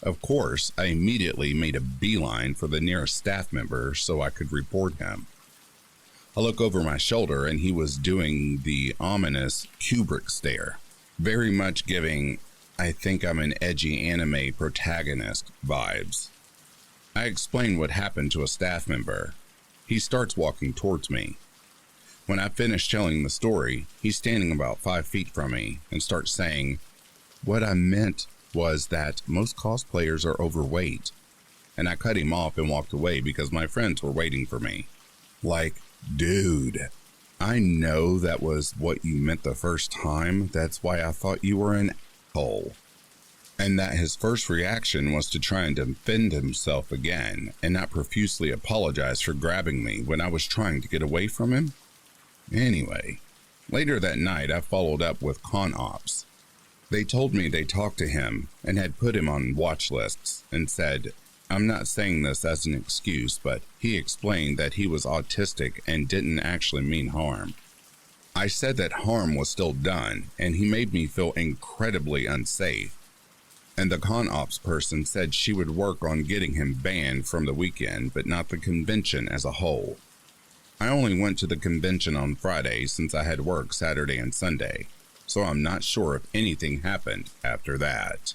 Of course, I immediately made a beeline for the nearest staff member so I could report him. I look over my shoulder and he was doing the ominous Kubrick stare, very much giving "I think I'm an edgy anime protagonist" vibes. I explain what happened to a staff member. He starts walking towards me. When I finish telling the story, he's standing about 5 feet from me and starts saying, "What I meant was that most cosplayers are overweight." And I cut him off and walked away because my friends were waiting for me. Like, dude, I know that was what you meant the first time. That's why I thought you were an asshole. And that his first reaction was to try and defend himself again and not profusely apologize for grabbing me when I was trying to get away from him. Anyway, later that night I followed up with con ops. They told me they talked to him and had put him on watch lists and said, I'm not saying this as an excuse, but he explained that he was autistic and didn't actually mean harm. I said that harm was still done, and he made me feel incredibly unsafe. And the con ops person said she would work on getting him banned from the weekend, but not the convention as a whole. I only went to the convention on Friday since I had work Saturday and Sunday, so I'm not sure if anything happened after that.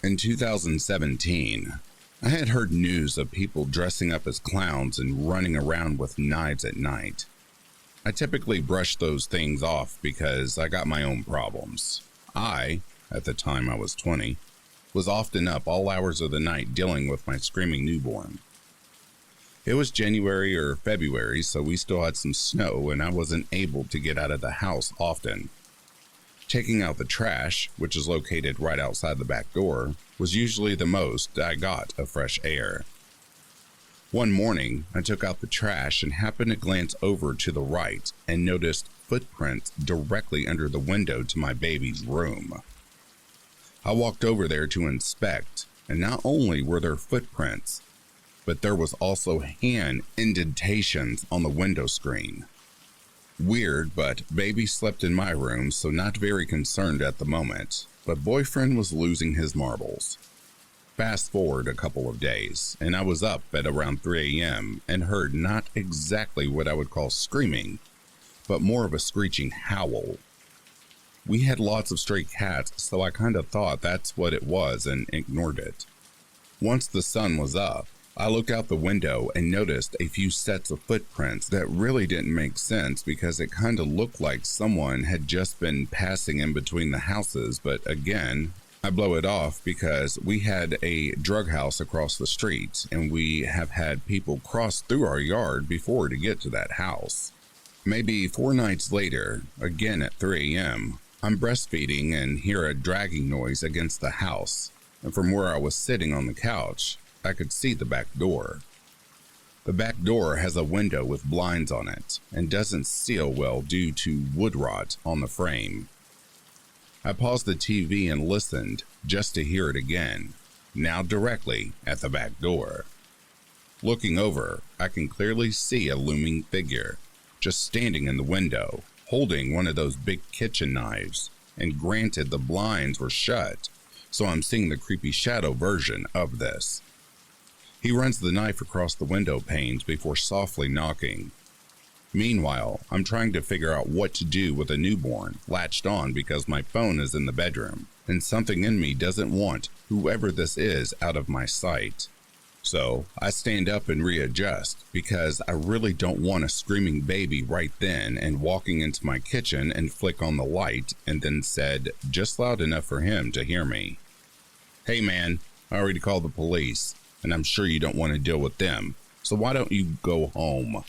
In 2017, I had heard news of people dressing up as clowns and running around with knives at night. I typically brushed those things off because I got my own problems. I, at the time I was 20, was often up all hours of the night dealing with my screaming newborn. It was January or February, so we still had some snow and I wasn't able to get out of the house often. Taking out the trash, which is located right outside the back door, was usually the most I got of fresh air. One morning, I took out the trash and happened to glance over to the right and noticed footprints directly under the window to my baby's room. I walked over there to inspect, and not only were there footprints, but there was also hand indentations on the window screen. Weird, but baby slept in my room, so not very concerned at the moment, but boyfriend was losing his marbles. Fast forward a couple of days, and I was up at around 3 a.m. and heard not exactly what I would call screaming, but more of a screeching howl. We had lots of stray cats, so I kind of thought that's what it was and ignored it. Once the sun was up, I looked out the window and noticed a few sets of footprints that really didn't make sense because it kind of looked like someone had just been passing in between the houses, but again, I blow it off because we had a drug house across the street and we have had people cross through our yard before to get to that house. Maybe 4 nights later, again at 3 a.m., I'm breastfeeding and hear a dragging noise against the house, and from where I was sitting on the couch, I could see the back door. The back door has a window with blinds on it and doesn't seal well due to wood rot on the frame. I paused the TV and listened just to hear it again, now directly at the back door. Looking over, I can clearly see a looming figure, just standing in the window, holding one of those big kitchen knives, and granted the blinds were shut, so I'm seeing the creepy shadow version of this. He runs the knife across the window panes before softly knocking. Meanwhile, I'm trying to figure out what to do with a newborn latched on because my phone is in the bedroom, and something in me doesn't want whoever this is out of my sight. So I stand up and readjust because I really don't want a screaming baby right then and walking into my kitchen and flick on the light and then said, just loud enough for him to hear me, "Hey man, I already called the police, and I'm sure you don't want to deal with them, so why don't you go home?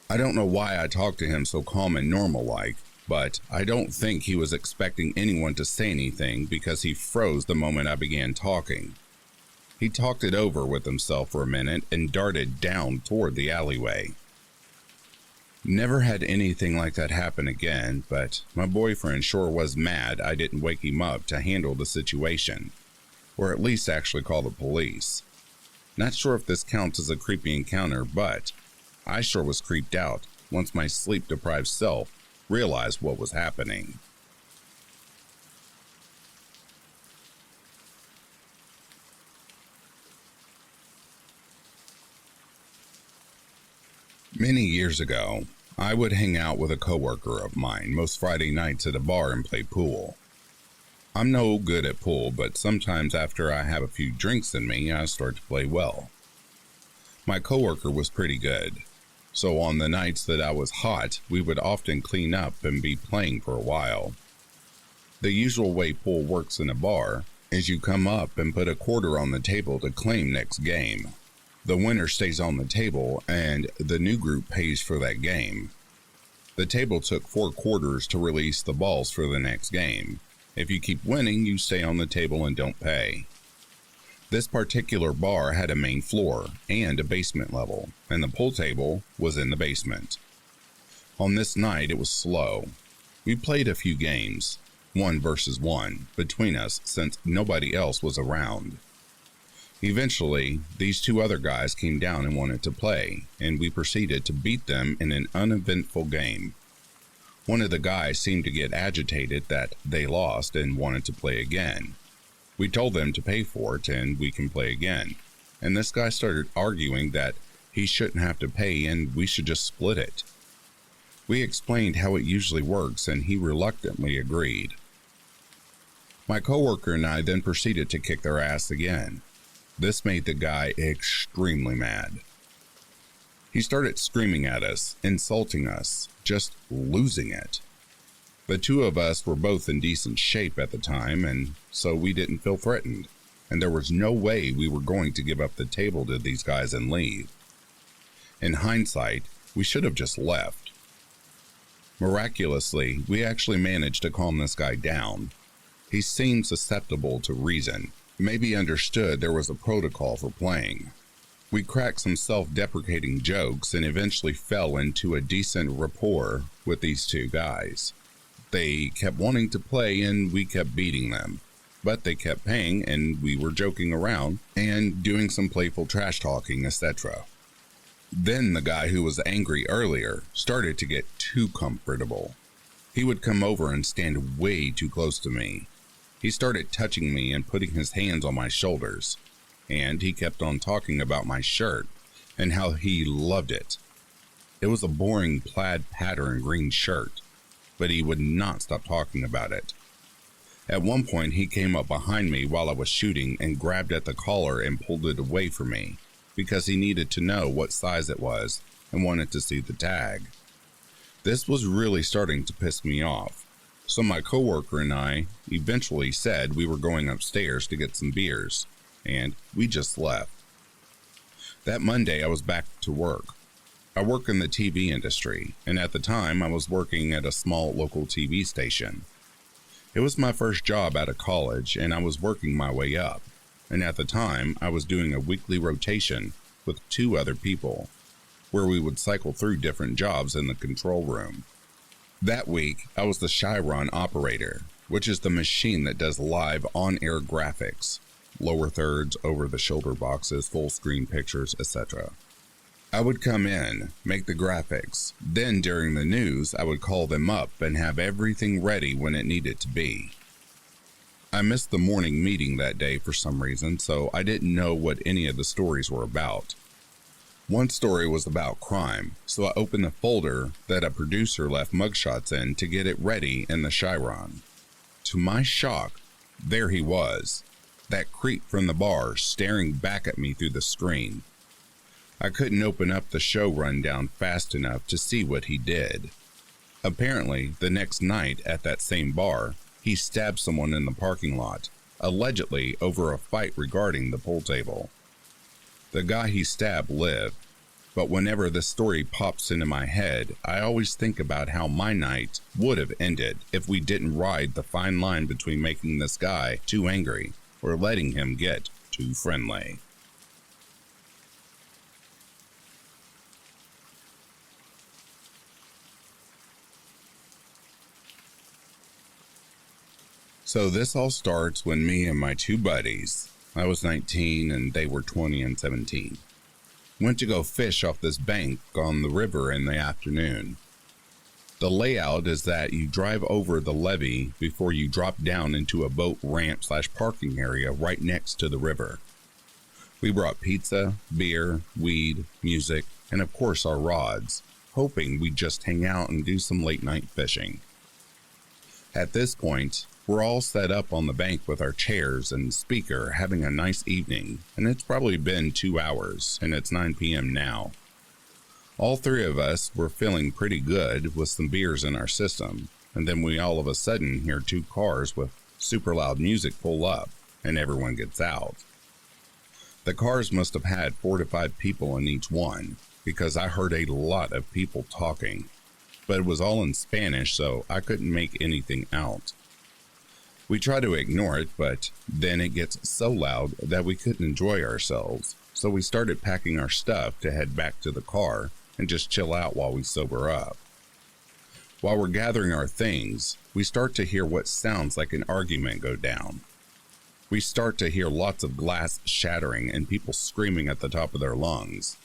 I don't know why I talked to him so calm and normal-like, but I don't think he was expecting anyone to say anything because he froze the moment I began talking. He talked it over with himself for a minute and darted down toward the alleyway. Never had anything like that happen again, but my boyfriend sure was mad I didn't wake him up to handle the situation, or at least actually call the police. Not sure if this counts as a creepy encounter, but I sure was creeped out once my sleep-deprived self realized what was happening. Many years ago, I would hang out with a coworker of mine most Friday nights at a bar and play pool. I'm no good at pool, but sometimes after I have a few drinks in me, I start to play well. My coworker was pretty good, so on the nights that I was hot, we would often clean up and be playing for a while. The usual way pool works in a bar is you come up and put a quarter on the table to claim next game. The winner stays on the table, and the new group pays for that game. The table took 4 quarters to release the balls for the next game. If you keep winning, you stay on the table and don't pay. This particular bar had a main floor and a basement level, and the pool table was in the basement. On this night, it was slow. We played a few games, 1 versus 1, between us since nobody else was around. Eventually, these 2 other guys came down and wanted to play, and we proceeded to beat them in an uneventful game. One of the guys seemed to get agitated that they lost and wanted to play again. We told them to pay for it and we can play again, and this guy started arguing that he shouldn't have to pay and we should just split it. We explained how it usually works and he reluctantly agreed. My coworker and I then proceeded to kick their ass again. This made the guy extremely mad. He started screaming at us, insulting us, just losing it. The 2 of us were both in decent shape at the time, and so we didn't feel threatened, and there was no way we were going to give up the table to these guys and leave. In hindsight, we should have just left. Miraculously, we actually managed to calm this guy down. He seemed susceptible to reason, maybe understood there was a protocol for playing. We cracked some self-deprecating jokes and eventually fell into a decent rapport with these 2 guys. They kept wanting to play and we kept beating them, but they kept paying and we were joking around and doing some playful trash talking, etc. Then the guy who was angry earlier started to get too comfortable. He would come over and stand way too close to me. He started touching me and putting his hands on my shoulders, and he kept on talking about my shirt and how he loved it. It was a boring plaid pattern green shirt, but he would not stop talking about it. At one point, he came up behind me while I was shooting and grabbed at the collar and pulled it away from me because he needed to know what size it was and wanted to see the tag. This was really starting to piss me off. So my coworker and I eventually said we were going upstairs to get some beers, and we just left. That Monday, I was back to work. I work in the TV industry, and at the time, I was working at a small local TV station. It was my first job out of college, and I was working my way up, and at the time, I was doing a weekly rotation with 2 other people, where we would cycle through different jobs in the control room. That week, I was the Chiron operator, which is the machine that does live on-air graphics, lower thirds, over-the-shoulder boxes, full-screen pictures, etc. I would come in, make the graphics, then during the news, I would call them up and have everything ready when it needed to be. I missed the morning meeting that day for some reason, so I didn't know what any of the stories were about. One story was about crime, so I opened the folder that a producer left mugshots in to get it ready in the Chiron. To my shock, there he was, that creep from the bar staring back at me through the screen. I couldn't open up the show rundown fast enough to see what he did. Apparently, the next night at that same bar, he stabbed someone in the parking lot, allegedly over a fight regarding the pool table. The guy he stabbed lived, but whenever the story pops into my head, I always think about how my night would have ended if we didn't ride the fine line between making this guy too angry or letting him get too friendly. So this all starts when me and my two buddies, I was 19 and they were 20 and 17, went to go fish off this bank on the river in the afternoon. The layout is that you drive over the levee before you drop down into a boat ramp/parking area right next to the river. We brought pizza, beer, weed, music, and of course our rods, hoping we'd just hang out and do some late night fishing. At this point, we're all set up on the bank with our chairs and speaker having a nice evening, and it's probably been 2 hours, and it's 9 p.m. now. All three of us were feeling pretty good with some beers in our system, and then we all of a sudden hear two cars with super loud music pull up, and everyone gets out. The cars must have had 4 to 5 people in each one, because I heard a lot of people talking, but it was all in Spanish, so I couldn't make anything out. We try to ignore it, but then it gets so loud that we couldn't enjoy ourselves, so we started packing our stuff to head back to the car and just chill out while we sober up. While we're gathering our things, we start to hear what sounds like an argument go down. We start to hear lots of glass shattering and people screaming at the top of their lungs.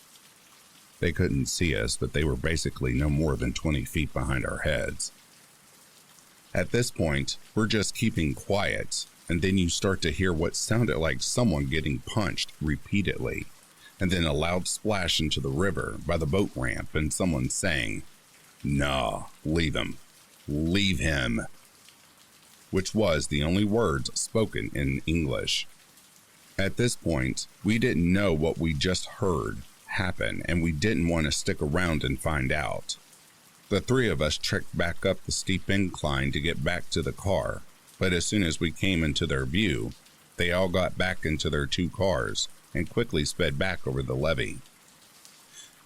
They couldn't see us, but they were basically no more than 20 feet behind our heads. At this point, we're just keeping quiet, and then you start to hear what sounded like someone getting punched repeatedly, and then a loud splash into the river by the boat ramp and someone saying, "Nah, leave him. Leave him," which was the only words spoken in English. At this point, we didn't know what we just heard happen, and we didn't want to stick around and find out. The three of us trekked back up the steep incline to get back to the car, but as soon as we came into their view, they all got back into their two cars and quickly sped back over the levee.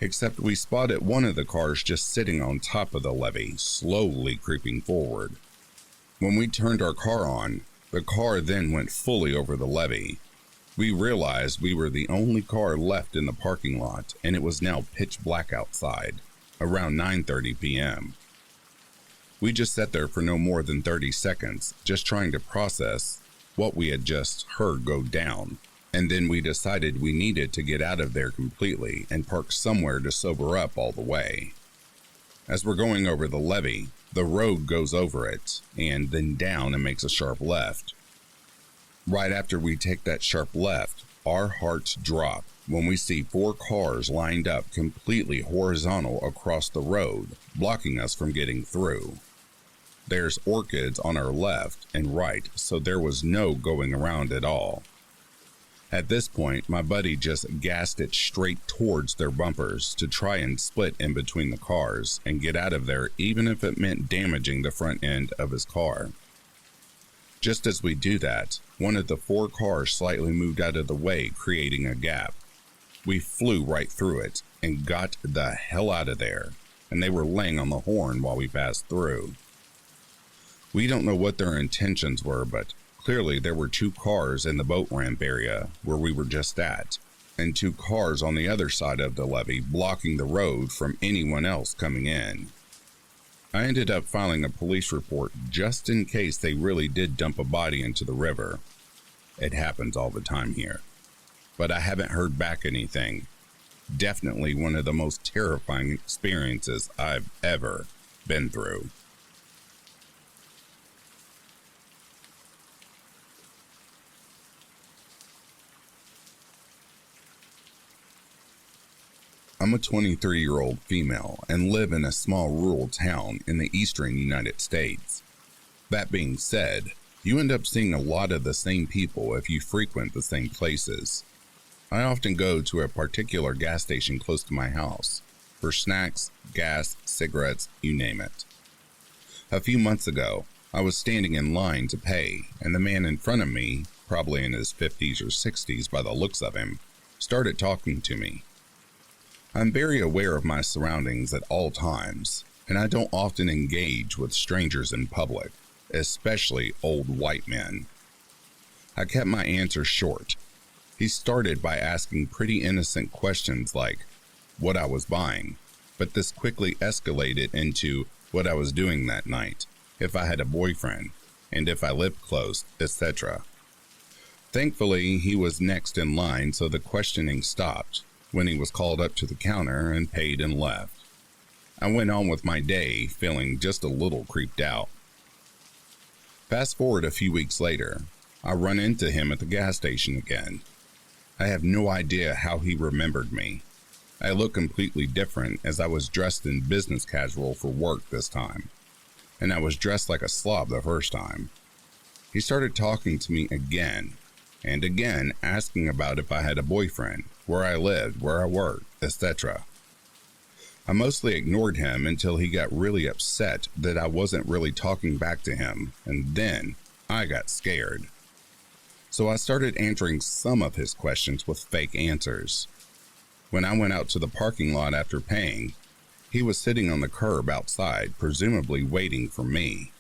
Except we spotted one of the cars just sitting on top of the levee, slowly creeping forward. When we turned our car on, the car then went fully over the levee. We realized we were the only car left in the parking lot, and it was now pitch black outside, around 9:30 p.m. We just sat there for no more than 30 seconds, just trying to process what we had just heard go down, and then we decided we needed to get out of there completely and park somewhere to sober up all the way. As we're going over the levee, the road goes over it, and then down and makes a sharp left. Right after we take that sharp left, our hearts drop when we see 4 cars lined up completely horizontal across the road, blocking us from getting through. There's orchids on our left and right, so there was no going around at all. At this point, my buddy just gassed it straight towards their bumpers to try and split in between the cars and get out of there, even if it meant damaging the front end of his car. Just as we do that, one of the 4 cars slightly moved out of the way, creating a gap. We flew right through it and got the hell out of there, and they were laying on the horn while we passed through. We don't know what their intentions were, but clearly there were 2 cars in the boat ramp area where we were just at, and 2 cars on the other side of the levee blocking the road from anyone else coming in. I ended up filing a police report just in case they really did dump a body into the river. It happens all the time here. But I haven't heard back anything. Definitely one of the most terrifying experiences I've ever been through. I'm a 23-year-old female and live in a small rural town in the eastern United States. That being said, you end up seeing a lot of the same people if you frequent the same places. I often go to a particular gas station close to my house for snacks, gas, cigarettes, you name it. A few months ago, I was standing in line to pay, and the man in front of me probably in his 50s or 60s by the looks of him, started talking to me. I'm very aware of my surroundings at all times, and I don't often engage with strangers in public, especially old white men. I kept my answers short. He started by asking pretty innocent questions like what I was buying, but this quickly escalated into what I was doing that night, if I had a boyfriend, and if I lived close, etc. Thankfully, he was next in line, so the questioning stopped when he was called up to the counter and paid and left. I went on with my day, feeling just a little creeped out. Fast forward a few weeks later, I run into him at the gas station again. I have no idea how he remembered me. I look completely different as I was dressed in business casual for work this time, and I was dressed like a slob the first time. He started talking to me again and again, asking about if I had a boyfriend, where I lived, where I worked, etc. I mostly ignored him until he got really upset that I wasn't really talking back to him, and then I got scared. So I started answering some of his questions with fake answers. When I went out to the parking lot after paying, he was sitting on the curb outside, presumably waiting for me.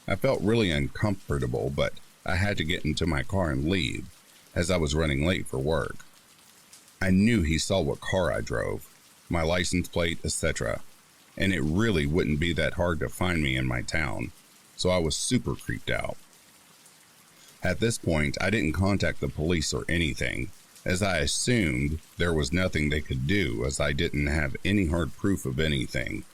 I felt really uncomfortable, but I had to get into my car and leave, as I was running late for work. I knew he saw what car I drove, my license plate, etc., and it really wouldn't be that hard to find me in my town, so I was super creeped out. At this point, I didn't contact the police or anything, as I assumed there was nothing they could do as I didn't have any hard proof of anything.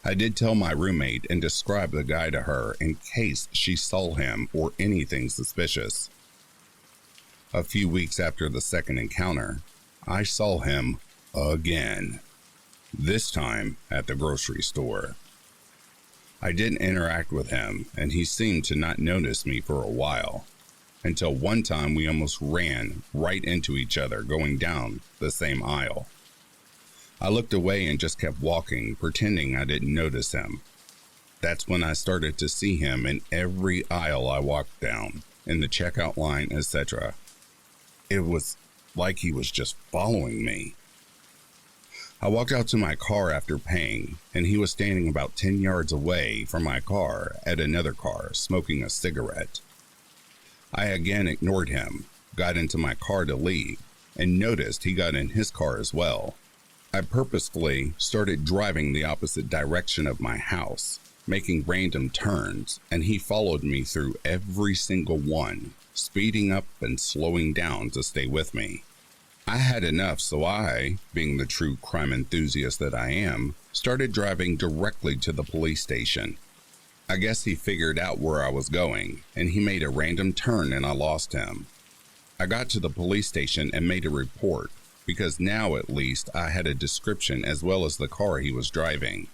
I did tell my roommate and describe the guy to her in case she saw him or anything suspicious. A few weeks after the second encounter, I saw him again, this time at the grocery store. I didn't interact with him, and he seemed to not notice me for a while, until one time we almost ran right into each other going down the same aisle. I looked away and just kept walking, pretending I didn't notice him. That's when I started to see him in every aisle I walked down, in the checkout line, etc. It was like he was just following me. I walked out to my car after paying, and he was standing about 10 yards away from my car at another car, smoking a cigarette. I again ignored him, got into my car to leave, and noticed he got in his car as well. I purposefully started driving the opposite direction of my house, making random turns, and he followed me through every single one, speeding up and slowing down to stay with me. I had enough, so I, being the true crime enthusiast that I am, started driving directly to the police station. I guess he figured out where I was going, and he made a random turn and I lost him. I got to the police station and made a report, because now at least I had a description as well as the car he was driving.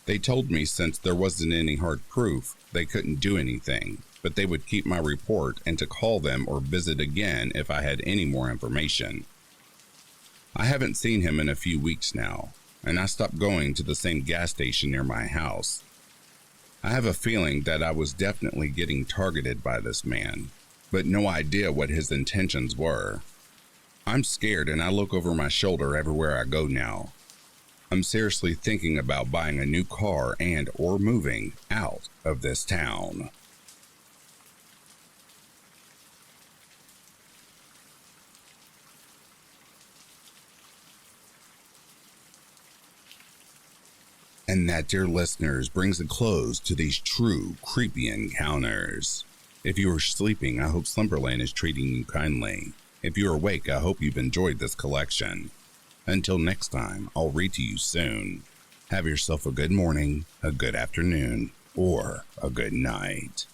They told me since there wasn't any hard proof, they couldn't do anything, but they would keep my report and to call them or visit again if I had any more information. I haven't seen him in a few weeks now, and I stopped going to the same gas station near my house. I have a feeling that I was definitely getting targeted by this man, but no idea what his intentions were. I'm scared and I look over my shoulder everywhere I go now. I'm seriously thinking about buying a new car and or moving out of this town. And that, dear listeners, brings a close to these true creepy encounters. If you are sleeping, I hope Slumberland is treating you kindly. If you're awake, I hope you've enjoyed this collection. Until next time, I'll read to you soon. Have yourself a good morning, a good afternoon, or a good night.